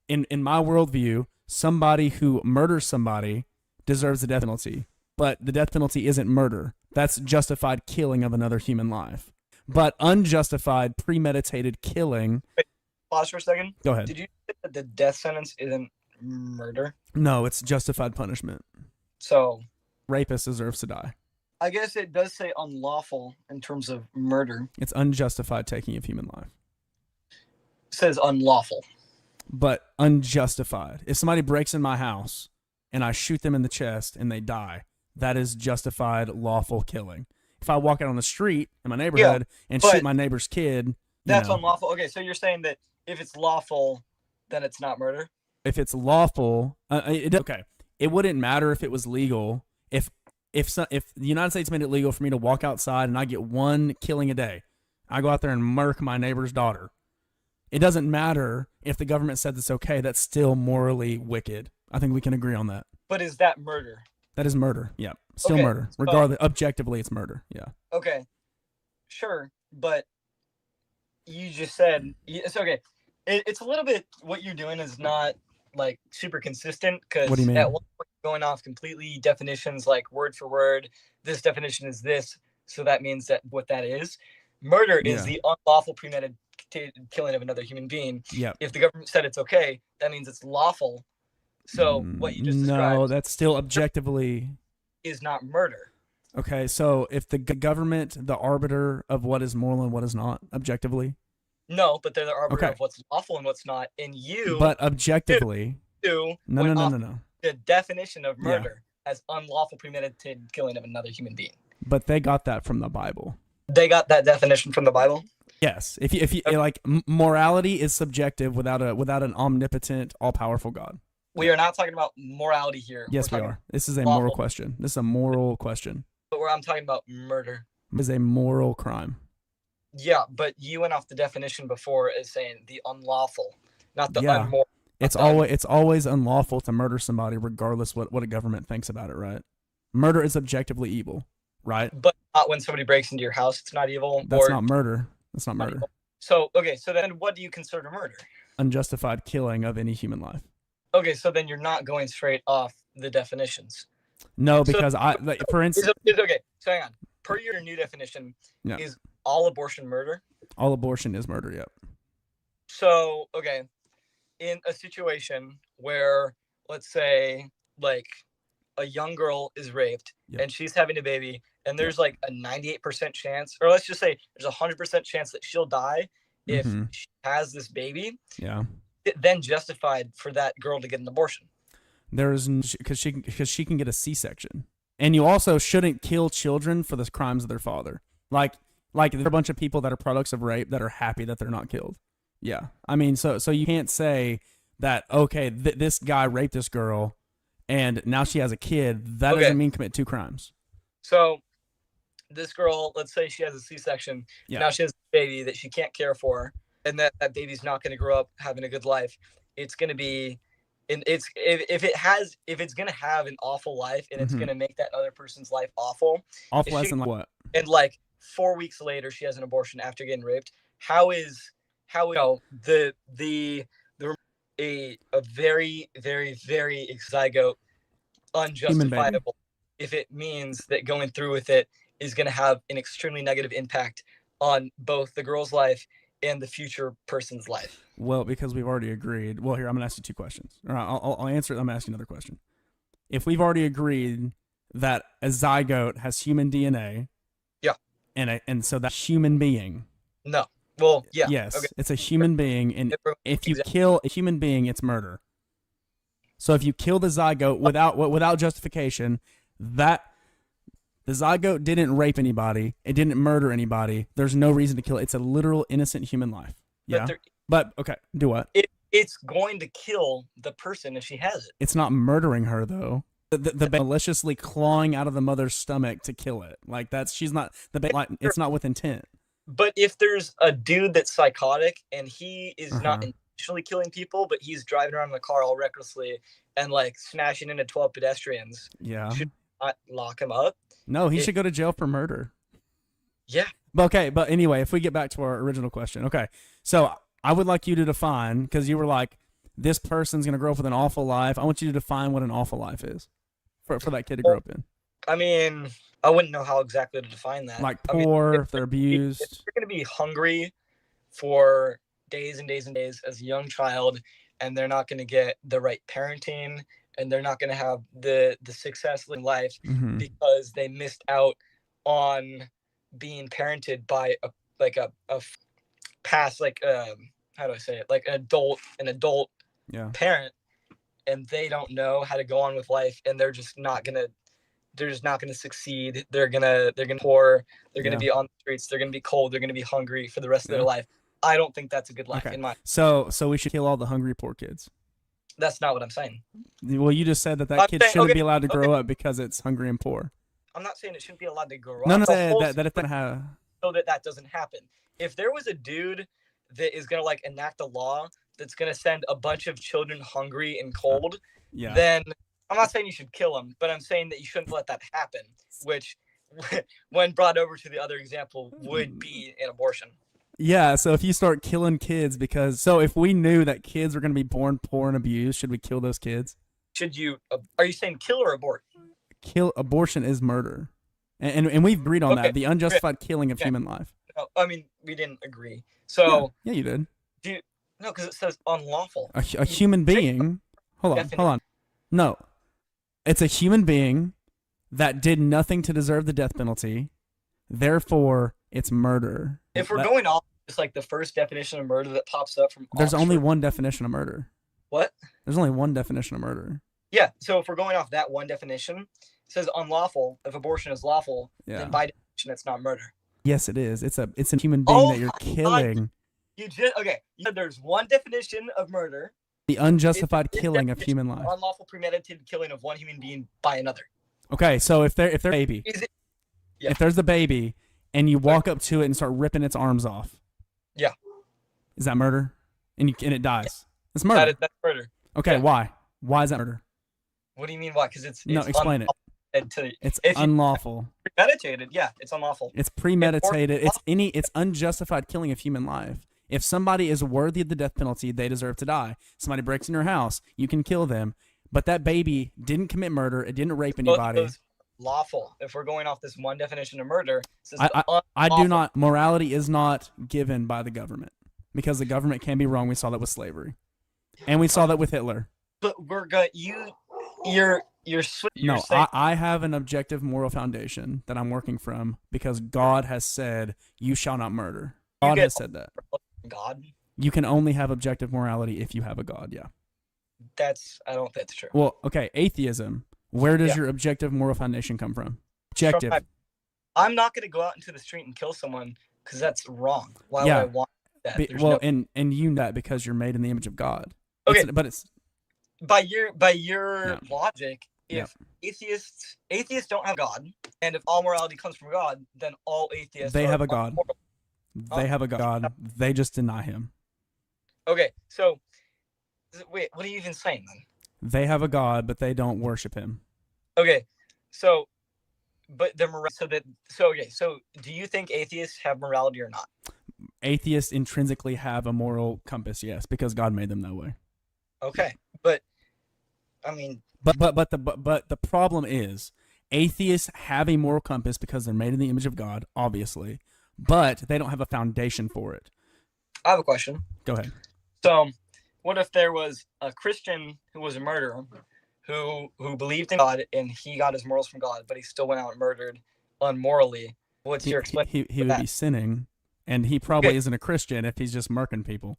in my worldview, somebody who murders somebody deserves the death penalty, but the death penalty isn't murder. That's justified killing of another human life. But unjustified premeditated killing pause for a second? Go ahead. Did you say that the death sentence isn't murder? No, it's justified punishment. So Rapist deserves to die. I guess it does say unlawful in terms of murder. It's unjustified taking of human life. It says unlawful. But unjustified. If somebody breaks in my house and I shoot them in the chest and they die, that is justified lawful killing. If I walk out on the street in my neighborhood and shoot my neighbor's kid, that's unlawful. Okay, so you're saying that if it's lawful, then it's not murder? If it's lawful, okay, it wouldn't matter if it was legal. If the United States made it legal for me to walk outside and I get one killing a day, I go out there and murk my neighbor's daughter. It doesn't matter if the government said it's okay. That's still morally wicked. I think we can agree on that. But is that murder? That is murder. Yeah, still murder. Regardless, objectively, it's murder. Yeah. Okay, sure, but you just said it's okay. It's a little bit, what you're doing is not like super consistent, because at one point you're going off completely definitions, like word for word. This definition is this, so that means that what that is. Murder is the unlawful premeditated killing of another human being. Yeah. If the government said it's okay, that means it's lawful. So what you just described, that's still objectively is not murder. Okay, so if the government, the arbiter of what is moral and what is not, objectively. No, but they're the arbiter of what's lawful and what's not. And you, but objectively, no. The definition of murder as unlawful premeditated killing of another human being. But they got that from the Bible. They got that definition from the Bible? Yes. If you like, morality is subjective without an omnipotent, all-powerful God. We are not talking about morality here. Yes, we are. This is a moral question. This is a moral question. But where I'm talking about murder is a moral crime. Yeah, but you went off the definition before as saying the unlawful, not the unmoral. It's always unlawful to murder somebody, regardless what a government thinks about it, right? Murder is objectively evil, right? But not when somebody breaks into your house, it's not evil. That's not murder. That's not murder. So then what do you consider murder? Unjustified killing of any human life. Okay, so then you're not going straight off the definitions. No, because for instance, okay. So hang on. Per your new definition, is all abortion murder? All abortion is murder. Yep. So okay, in a situation where, let's say, like a young girl is raped and she's having a baby, and there's like a 98% chance, or let's just say there's a 100% chance that she'll die if she has this baby. Yeah. Then justified for that girl to get an abortion. There's because she can get a C-section, and you also shouldn't kill children for the crimes of their father. Like there are a bunch of people that are products of rape that are happy that they're not killed. Yeah, I mean, so you can't say that this guy raped this girl, and now she has a kid. That doesn't mean commit two crimes. So this girl, let's say she has a C-section. Yeah. Now she has a baby that she can't care for, and that baby's not going to grow up having a good life. It's going to be, and if it's going to have an awful life, and it's going to make that other person's life awful. Awful as in what? And like 4 weeks later, she has an abortion after getting raped. How a very, very, very zygote unjustifiable if it means that going through with it is going to have an extremely negative impact on both the girl's life and the future person's life? Well, because we've already agreed. Well, here, I'm going to ask you two questions. All right, I'll answer it. I'm going to ask you another question. If we've already agreed that a zygote has human DNA, and so that human being. No. Well, yeah. Yes, it's a human being, and if you kill a human being, it's murder. So if you kill the zygote without justification, that the zygote didn't rape anybody, it didn't murder anybody. There's no reason to kill it. It's a literal innocent human life. Yeah. But okay, do what? It's going to kill the person if she has it. It's not murdering her though. The maliciously clawing out of the mother's stomach to kill it. Like it's not with intent. But if there's a dude that's psychotic and he is not intentionally killing people, but he's driving around in the car all recklessly and like smashing into 12 pedestrians, should not lock him up? No, he should go to jail for murder. Yeah. But anyway, if we get back to our original question. Okay, so I would like you to define, because you were like, this person's going to grow up with an awful life. I want you to define what an awful life is for that kid to grow up in. I mean, I wouldn't know how exactly to define that. Like poor, if they're abused. If they're going to be hungry for days and days and days as a young child, and they're not going to get the right parenting, and they're not going to have the success in life because they missed out on being parented by a past, like how do I say it, like an adult parent, and they don't know how to go on with life, and they're just not gonna succeed. They're gonna poor. They're gonna be on the streets. They're gonna be cold. They're gonna be hungry for the rest of their life. I don't think that's a good life in my. So we should kill all the hungry poor kids. That's not what I'm saying. Well, you just said that kid shouldn't be allowed to grow up because it's hungry and poor. I'm not saying it shouldn't be allowed to grow up. No, that if that doesn't happen. If there was a dude that is gonna like enact a law that's gonna send a bunch of children hungry and cold, then I'm not saying you should kill them, but I'm saying that you shouldn't let that happen, which, when brought over to the other example, would be an abortion. Yeah, so if you start killing kids if we knew that kids were going to be born poor and abused, should we kill those kids? Are you saying kill or abort? Abortion is murder. And we've agreed on that, the unjustified killing of human life. No, I mean, we didn't agree. So yeah, you did. No, because it says unlawful. A human being. Hold on. No, it's a human being that did nothing to deserve the death penalty. Therefore, it's murder. If we're going off just like the first definition of murder that pops up from there's only one definition of murder. What? There's only one definition of murder. Yeah, so if we're going off that one definition, it says unlawful. If abortion is lawful, then by definition, it's not murder. Yes, it is. It's a human being that you're killing. You said there's one definition of murder. The unjustified killing of human life. Unlawful premeditated killing of one human being by another. Okay, so if they're a baby, if there's a baby and you walk up to it and start ripping its arms off, is that murder? And it dies. It's murder. That's murder. Okay, why? Why is that murder? What do you mean why? Because it's explain it. It's unlawful. Premeditated, it's unlawful. It's premeditated. It's unjustified killing of human life. If somebody is worthy of the death penalty, they deserve to die. Somebody breaks in your house, you can kill them. But that baby didn't commit murder. It didn't rape anybody. Lawful. If we're going off this one definition of murder, I do not. Morality is not given by the government because the government can be wrong. We saw that with slavery, and we saw that with Hitler. But we're going. You're no. saying, I have an objective moral foundation that I'm working from because God has said, "You shall not murder." God has said that. God. You can only have objective morality if you have a God. Yeah. I don't think that's true. Well, okay, atheism. Where does your objective moral foundation come from? Objective. I'm not going to go out into the street and kill someone because that's wrong. Why would I want that? And you know that because you're made in the image of God. Okay, but it's by your logic. If atheists don't have God, and if all morality comes from God, then all atheists have a God. They have a God. They just deny him. Okay, so wait, what are you even saying then? They have a God, but they don't worship him. Okay, so do you think atheists have morality or not? Atheists intrinsically have a moral compass, yes, because God made them that way. Okay, but I mean, but the problem is atheists have a moral compass because they're made in the image of God, obviously, but they don't have a foundation for it. I have a question. Go ahead. So, what if there was a Christian who was a murderer, who believed in God and he got his morals from God, but he still went out and murdered unmorally? What's your explanation? He would be sinning, and he probably isn't a Christian if he's just murking people.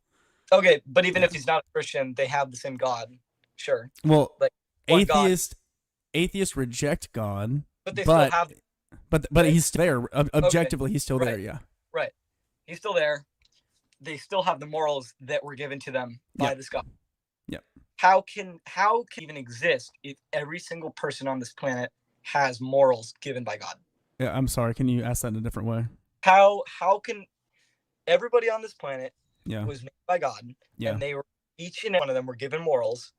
Okay, but even if he's not a Christian, they have the same God. Sure. Well, atheists reject God, but they still have. But he's there. Objectively, he's still there. Yeah. Right. He's still there. They still have the morals that were given to them by this God. Yep. How can even exist if every single person on this planet has morals given by God? Yeah, I'm sorry. Can you ask that in a different way? How can everybody on this planet was made by God, and they were each and one of them were given morals?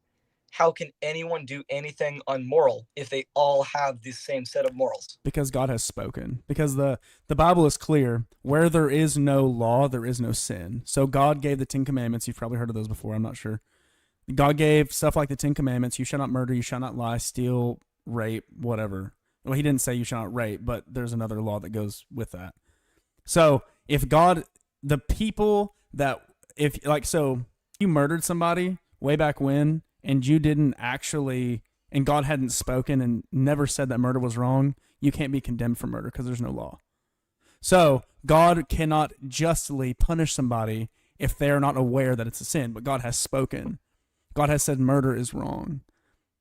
How can anyone do anything unmoral if they all have the same set of morals? Because God has spoken. Because the Bible is clear. Where there is no law, there is no sin. So God gave the 10 Commandments. You've probably heard of those before. I'm not sure. God gave stuff like the 10 Commandments. You shall not murder. You shall not lie, steal, rape, whatever. Well, he didn't say you shall not rape, but there's another law that goes with that. So if God, the people that if like so you murdered somebody way back when, and you didn't actually, and God hadn't spoken and never said that murder was wrong, you can't be condemned for murder because there's no law. So God cannot justly punish somebody if they are not aware that it's a sin, but God has spoken. God has said murder is wrong.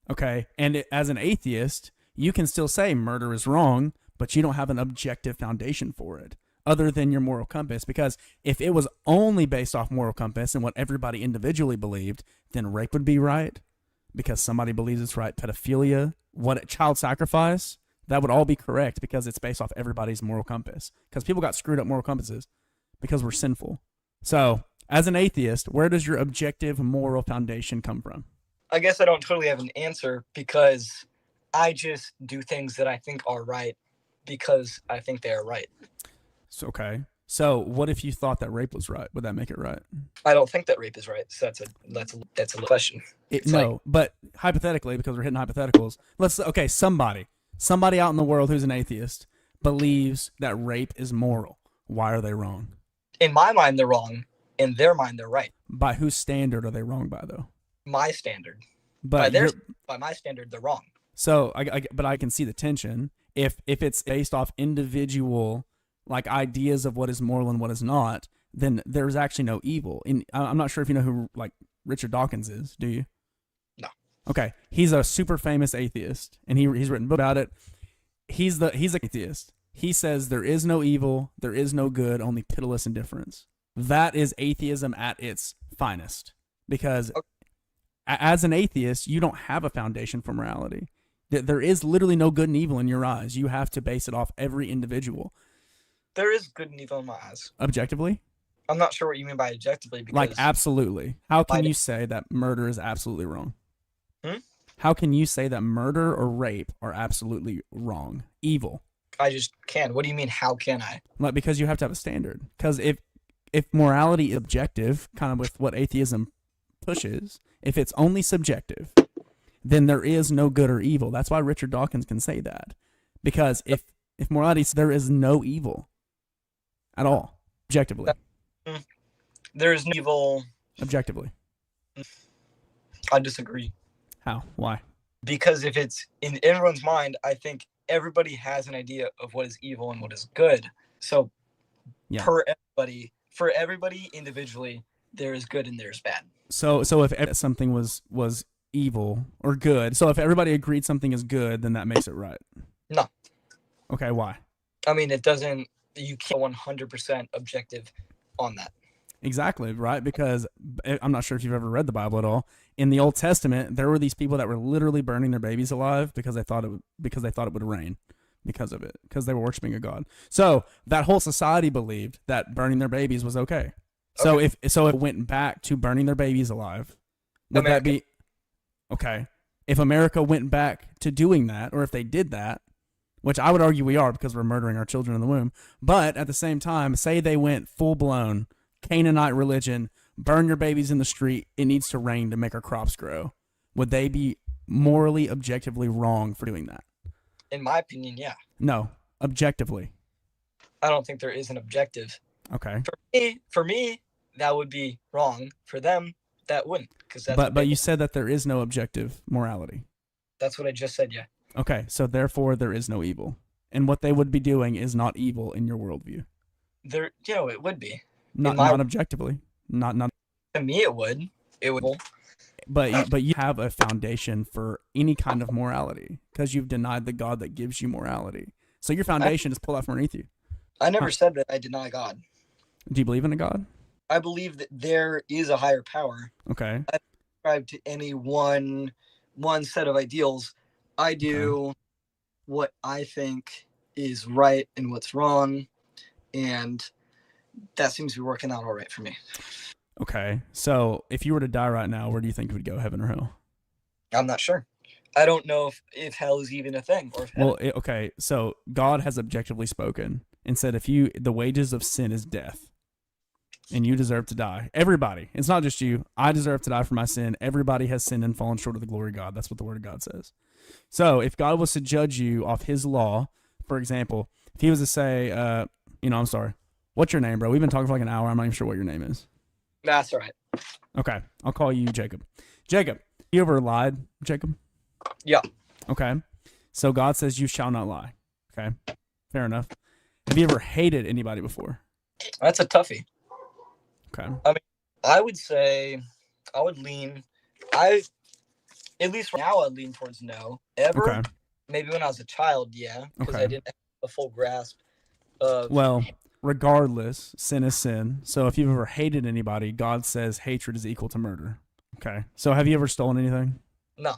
Okay, and as an atheist, you can still say murder is wrong, but you don't have an objective foundation for it other than your moral compass. Because if it was only based off moral compass and what everybody individually believed, then rape would be right because somebody believes it's right. Pedophilia, child sacrifice, that would all be correct because it's based off everybody's moral compass. Because people got screwed up moral compasses because we're sinful. So, as an atheist, where does your objective moral foundation come from? I guess I don't totally have an answer because I just do things that I think are right because I think they are right. So, okay. So, what if you thought that rape was right? Would that make it right? I don't think that rape is right. So that's a question. But hypothetically, because we're hitting hypotheticals, somebody out in the world who's an atheist believes that rape is moral. Why are they wrong? In my mind, they're wrong. In their mind, they're right. By whose standard are they wrong by, though? My standard. But by my standard, they're wrong. So, but I can see the tension. If it's based off individual like ideas of what is moral and what is not, then there's actually no evil. I'm not sure if you know who like Richard Dawkins is. Do you? No. Okay, he's a super famous atheist, and he's written a book about it. He's an atheist. He says there is no evil, there is no good, only pitiless indifference. That is atheism at its finest. Because as an atheist, you don't have a foundation for morality. There is literally no good and evil in your eyes. You have to base it off every individual. There is good and evil in my eyes. Objectively? I'm not sure what you mean by objectively. Because like absolutely. How can you say that murder is absolutely wrong? How can you say that murder or rape are absolutely wrong? Evil. I just can. What do you mean, how can I? Like, because you have to have a standard. Because if morality is objective, kind of with what atheism pushes, if it's only subjective, then there is no good or evil. That's why Richard Dawkins can say that. Because if morality, there is no evil at all, objectively. There is no evil. Objectively. I disagree. How? Why? Because if it's in everyone's mind, I think everybody has an idea of what is evil and what is good. So for everybody individually, there is good and there is bad. So if something was evil or good, so if everybody agreed something is good, then that makes it right. No. Okay, why? I mean, it doesn't. You can't 100% objective on that. Exactly, right? Because I'm not sure if you've ever read the Bible at all. In the Old Testament, there were these people that were literally burning their babies alive because they thought it would rain because of it, because they were worshiping a god. So that whole society believed that burning their babies was okay. So if it went back to burning their babies alive, would that be okay? If America went back to doing that, or if they did that, which I would argue we are because we're murdering our children in the womb, but at the same time, say they went full blown Canaanite religion, burn your babies in the street, it needs to rain to make our crops grow. Would they be morally, objectively wrong for doing that? In my opinion, yeah. No, objectively. I don't think there is an objective. Okay. For me, that would be wrong. For them, that wouldn't. But you said that there is no objective morality. That's what I just said, yeah. Okay, so therefore there is no evil. And what they would be doing is not evil in your worldview. It would be. Not objectively. Not to me it would. It would. But you have a foundation for any kind of morality because you've denied the God that gives you morality. So your foundation is pulled out from underneath you. I never said that I deny God. Do you believe in a God? I believe that there is a higher power. Okay. I don't subscribe to any one set of ideals. I do what I think is right and what's wrong, and that seems to be working out all right for me. Okay. So if you were to die right now, where do you think you would go, heaven or hell? I'm not sure. I don't know if hell is even a thing. Okay. So God has objectively spoken and said the wages of sin is death and you deserve to die. Everybody. It's not just you. I deserve to die for my sin. Everybody has sinned and fallen short of the glory of God. That's what the word of God says. So if God was to judge you off his law, for example, if he was to say, I'm sorry, what's your name, bro? We've been talking for like an hour. I'm not even sure what your name is. That's right. Okay, I'll call you Jacob. Jacob, you ever lied, Jacob? Yeah. Okay. So God says you shall not lie. Okay. Fair enough. Have you ever hated anybody before? That's a toughie. Okay. I mean, I would say I would lean. At least now I'd lean towards no. Ever? Okay. Maybe when I was a child, yeah, because Okay. I didn't have a full grasp of. Well, regardless, sin is sin. So if you've ever hated anybody, God says hatred is equal to murder. Okay. So have you ever stolen anything? No.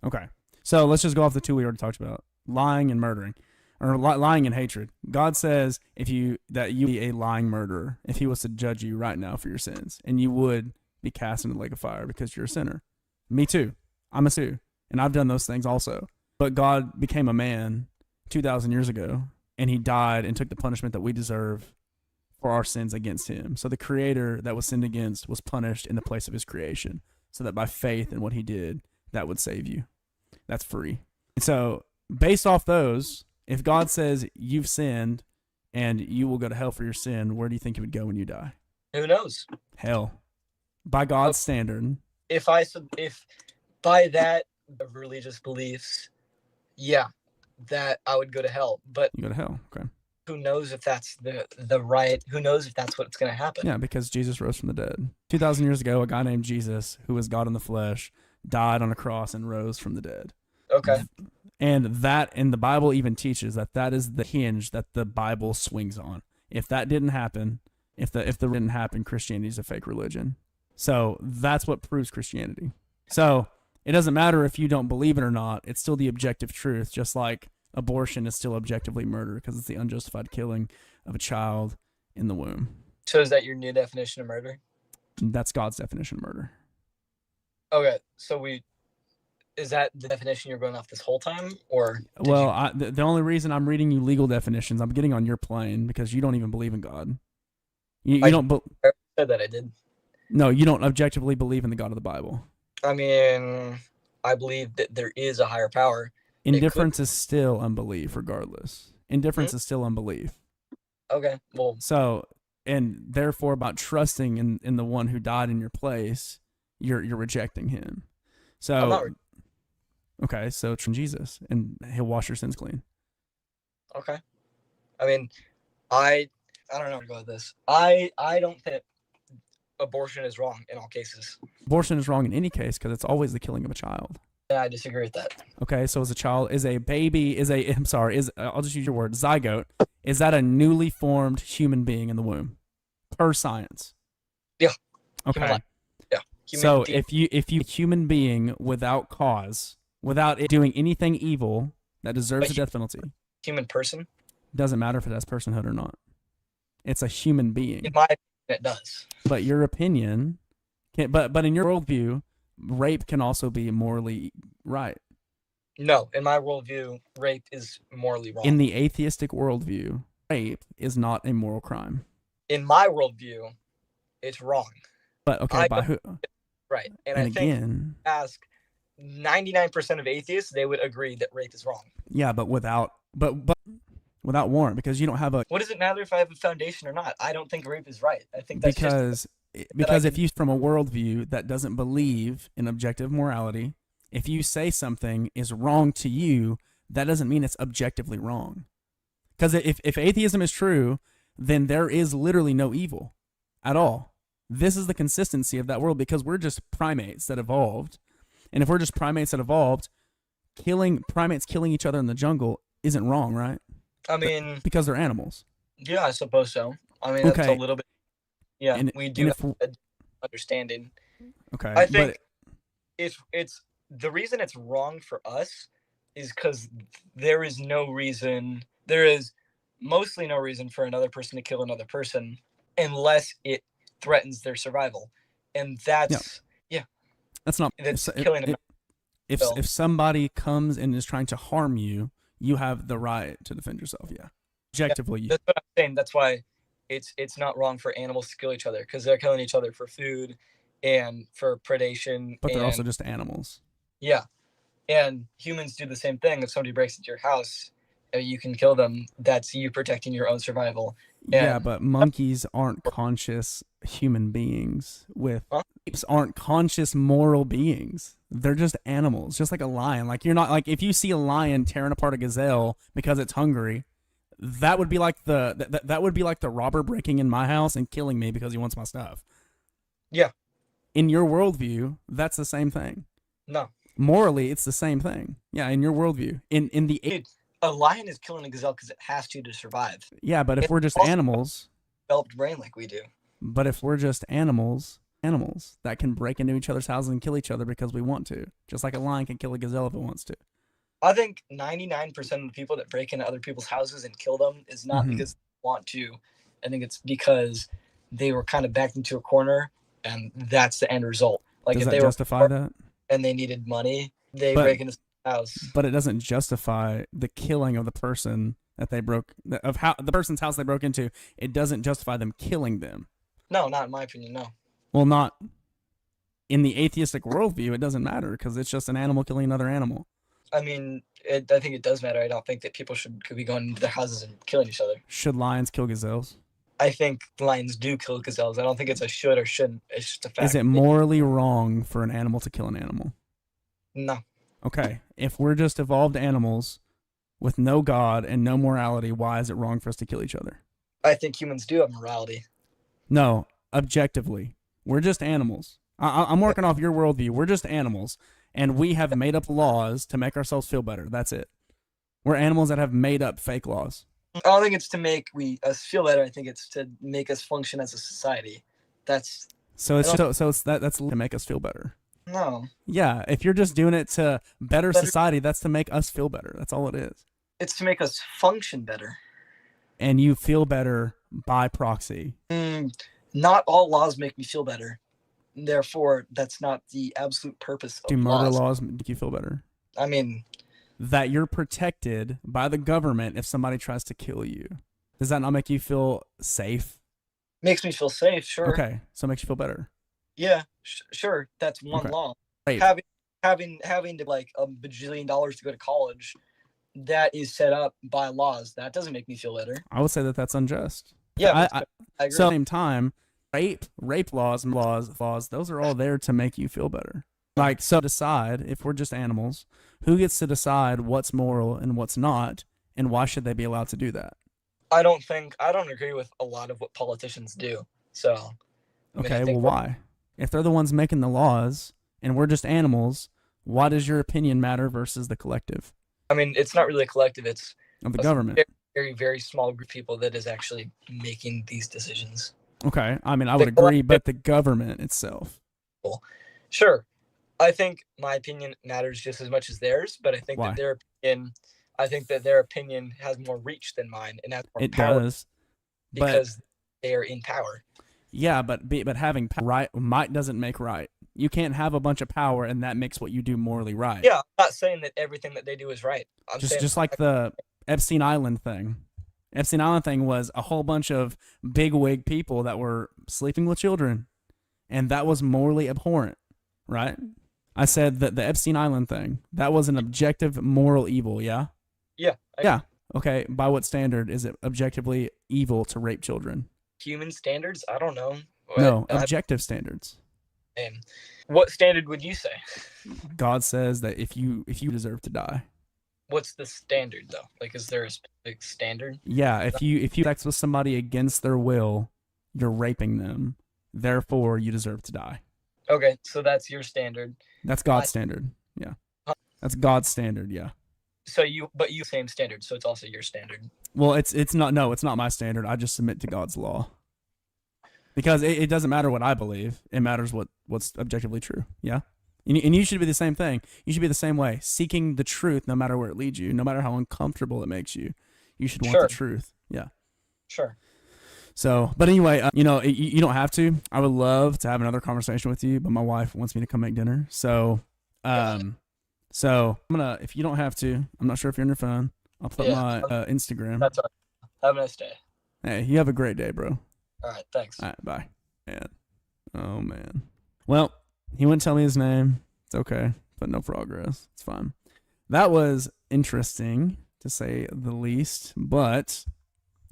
Okay. So let's just go off the two we already talked about: lying and murdering, or lying and hatred. God says that you be a lying murderer if He was to judge you right now for your sins, and you would be cast into the lake of fire because you're a sinner. Me too. I'm a Sioux, and I've done those things also. But God became a man 2,000 years ago, and He died and took the punishment that we deserve for our sins against Him. So the Creator that was sinned against was punished in the place of His creation, so that by faith in what He did, that would save you. That's free. And so based off those, if God says you've sinned and you will go to hell for your sin, where do you think you would go when you die? Who knows? Hell. By God's standard. If by that religious beliefs, yeah, that I would go to hell. But You go to hell. Okay. who knows if that's the right? Who knows if that's what's going to happen? Yeah, because Jesus rose from the dead. 2,000 years ago, a guy named Jesus, who was God in the flesh, died on a cross and rose from the dead. Okay. And the Bible even teaches that is the hinge that the Bible swings on. If that didn't happen, if the didn't happen, Christianity is a fake religion. So that's what proves Christianity. So it doesn't matter if you don't believe it or not. It's still the objective truth, just like abortion is still objectively murder because it's the unjustified killing of a child in the womb. So is that your new definition of murder? That's God's definition of murder. Okay, so is that the definition you're going off this whole time, or? Well, the only reason I'm reading you legal definitions, I'm getting on your plane because you don't even believe in God. You don't. I said that I did. No, you don't objectively believe in the God of the Bible. I mean, I believe that there is a higher power. Indifference is still unbelief, regardless. Indifference is still unbelief. Okay, well. So, and therefore, about trusting in the one who died in your place, you're rejecting Him. So, I'm not okay, so it's from Jesus, and He'll wash your sins clean. Okay, I mean, I don't know where to go with this. I don't think abortion is wrong in all cases. Abortion is wrong in any case because it's always the killing of a child. Yeah, I disagree with that. Okay, so I'll just use your word, zygote, is that a newly formed human being in the womb? Per science. Yeah. Okay. Yeah. So if you human being without cause, without it doing anything evil that deserves the death penalty. Human person? Doesn't matter if it has personhood or not. It's a human being. In my opinion, it does. But your opinion but in your worldview, rape can also be morally right. No, in my worldview, rape is morally wrong. In the atheistic worldview, rape is not a moral crime. In my worldview, it's wrong. But okay, by who? Right. And I think again, ask 99% of atheists, they would agree that rape is wrong. Yeah, but without warrant, because you don't have a. What does it matter if I have a foundation or not? I don't think rape is right. I think that's because if you, from a worldview that doesn't believe in objective morality, if you say something is wrong to you, that doesn't mean it's objectively wrong. Because if atheism is true, then there is literally no evil at all. This is the consistency of that world because we're just primates that evolved. And if we're just primates that evolved, primates killing each other in the jungle isn't wrong, right? I mean, because they're animals. Yeah, I suppose so. I mean, that's a little bit. Yeah, we do have understanding. Okay, I think it's the reason it's wrong for us is because there is mostly no reason for another person to kill another person unless it threatens their survival, and that's that's killing them. If somebody comes and is trying to harm you, you have the right to defend yourself. Yeah, objectively. That's what I'm saying. That's why it's not wrong for animals to kill each other because they're killing each other for food and for predation. But they're also just animals. Yeah, and humans do the same thing. If somebody breaks into your house you can kill them. That's you protecting your own survival. Yeah, And but monkeys aren't conscious human beings. huh? Apes aren't conscious moral beings. They're just animals, just like a lion. Like you're not like if you see a lion tearing apart a gazelle because it's hungry, that would be like that would be like the robber breaking in my house and killing me because he wants my stuff. Yeah. In your worldview, that's the same thing. No. Morally, it's the same thing. Yeah, in your worldview. In the Dude, a lion is killing a gazelle because it has to survive. yeah, but if It's we're just also animals, developed brain like we do. but if we're just animals that can break into each other's houses and kill each other because we want to, just like a lion can kill a gazelle if it wants to. I think 99% of the people that break into other people's houses and kill them is not because they want to. I think it's because they were kind of backed into a corner, and that's the end result. Like Does if that they justify were that? and they needed money, they But- break into the house. But it doesn't justify the killing of the person that they broke of how the person's house they broke into. It doesn't justify them killing them. No, not in my opinion. No. Well, not in the atheistic worldview. It doesn't matter because it's just an animal killing another animal. I mean, I think it does matter. I don't think that people could be going into their houses and killing each other. Should lions kill gazelles? I think lions do kill gazelles. I don't think it's a should or shouldn't. It's just a fact. Is it morally wrong for an animal to kill an animal? No. Okay, if we're just evolved animals with no God and no morality, why is it wrong for us to kill each other? I think humans do have morality. No, objectively, we're just animals. I'm working off your worldview. We're just animals, and we have made up laws to make ourselves feel better. That's it. We're animals that have made up fake laws. I don't think it's to make us feel better. I think it's to make us function as a society. That's So it's that's to make us feel better. no. Yeah, if you're just doing it to better society, that's to make us feel better. That's all it is. It's to make us function better. And you feel better by proxy. Not all laws make me feel better. Therefore, that's not the absolute purpose of Do murder laws. laws make you feel better? I mean, That you're protected by the government if somebody tries to kill you. Does that not make you feel safe? makes me feel safe. Sure. Okay, so it makes you feel better. Yeah. Sure. That's one Okay. law. Right. Having to like $1 bajillion to go to college, that is set up by laws. That doesn't make me feel better. I would say that that's unjust. Yeah. I I agree. so at the same time, rape laws, those are all there to make you feel better. Like, so decide, if we're just animals, who gets to decide what's moral and what's not, and why should they be allowed to do that? I don't agree with a lot of what politicians do. So, I mean, I Okay, think well, why? If they're the ones making the laws and we're just animals, why does your opinion matter versus the collective I mean, it's not really a collective. It's of the a government? very, very small group of people that is actually making these decisions. Okay, I mean, I would agree, but the government itself. Sure. I think my opinion matters just as much as theirs, but I think Why? that their opinion has more reach than mine and has more It power does. But because they are in power. yeah, but having might doesn't make right. You can't have a bunch of power and that makes what you do morally right. Yeah, I'm not saying that everything that they do is right. I'm saying Just like the Epstein Island thing. Epstein Island thing was a whole bunch of bigwig people that were sleeping with children, and that was morally abhorrent, right? I said that the Epstein Island thing, that was an objective moral evil, yeah? yeah, Yeah. Okay, by what standard is it objectively evil to rape children? human standards. I don't know. No, objective standards. What standard would you say? God says that if you deserve to die. What's the standard though? Like, is there a specific standard? Yeah, if you sex with somebody against their will, you're raping them. Therefore, you deserve to die. Okay, so that's your standard. That's God's standard. Yeah. That's God's standard, yeah. So you same standard, so it's also your standard. Well, it's not my standard. I just submit to God's law. Because it doesn't matter what I believe. It matters what's objectively true. Yeah? And you should be the same thing. You should be the same way, seeking the truth no matter where it leads you, no matter how uncomfortable it makes you. You should want the truth. Yeah. Sure. So, but anyway, you don't have to. I would love to have another conversation with you, but my wife wants me to come make dinner. So, so I'm gonna, if you don't have to, I'm not sure if you're on your phone. I'll put my Instagram. That's all right. Have a nice day. Hey, you have a great day, bro. All right, thanks. All right, bye. Man. Oh, man. Well, he wouldn't tell me his name. It's okay, but no progress. It's fine. That was interesting, to say the least. But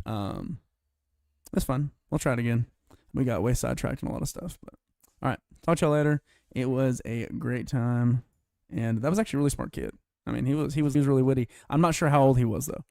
it's fun. We'll try it again. We got way sidetracked on a lot of stuff. But all right, talk to y'all later. It was a great time, and that was actually a really smart kid. I mean, he was really witty. I'm not sure how old he was though.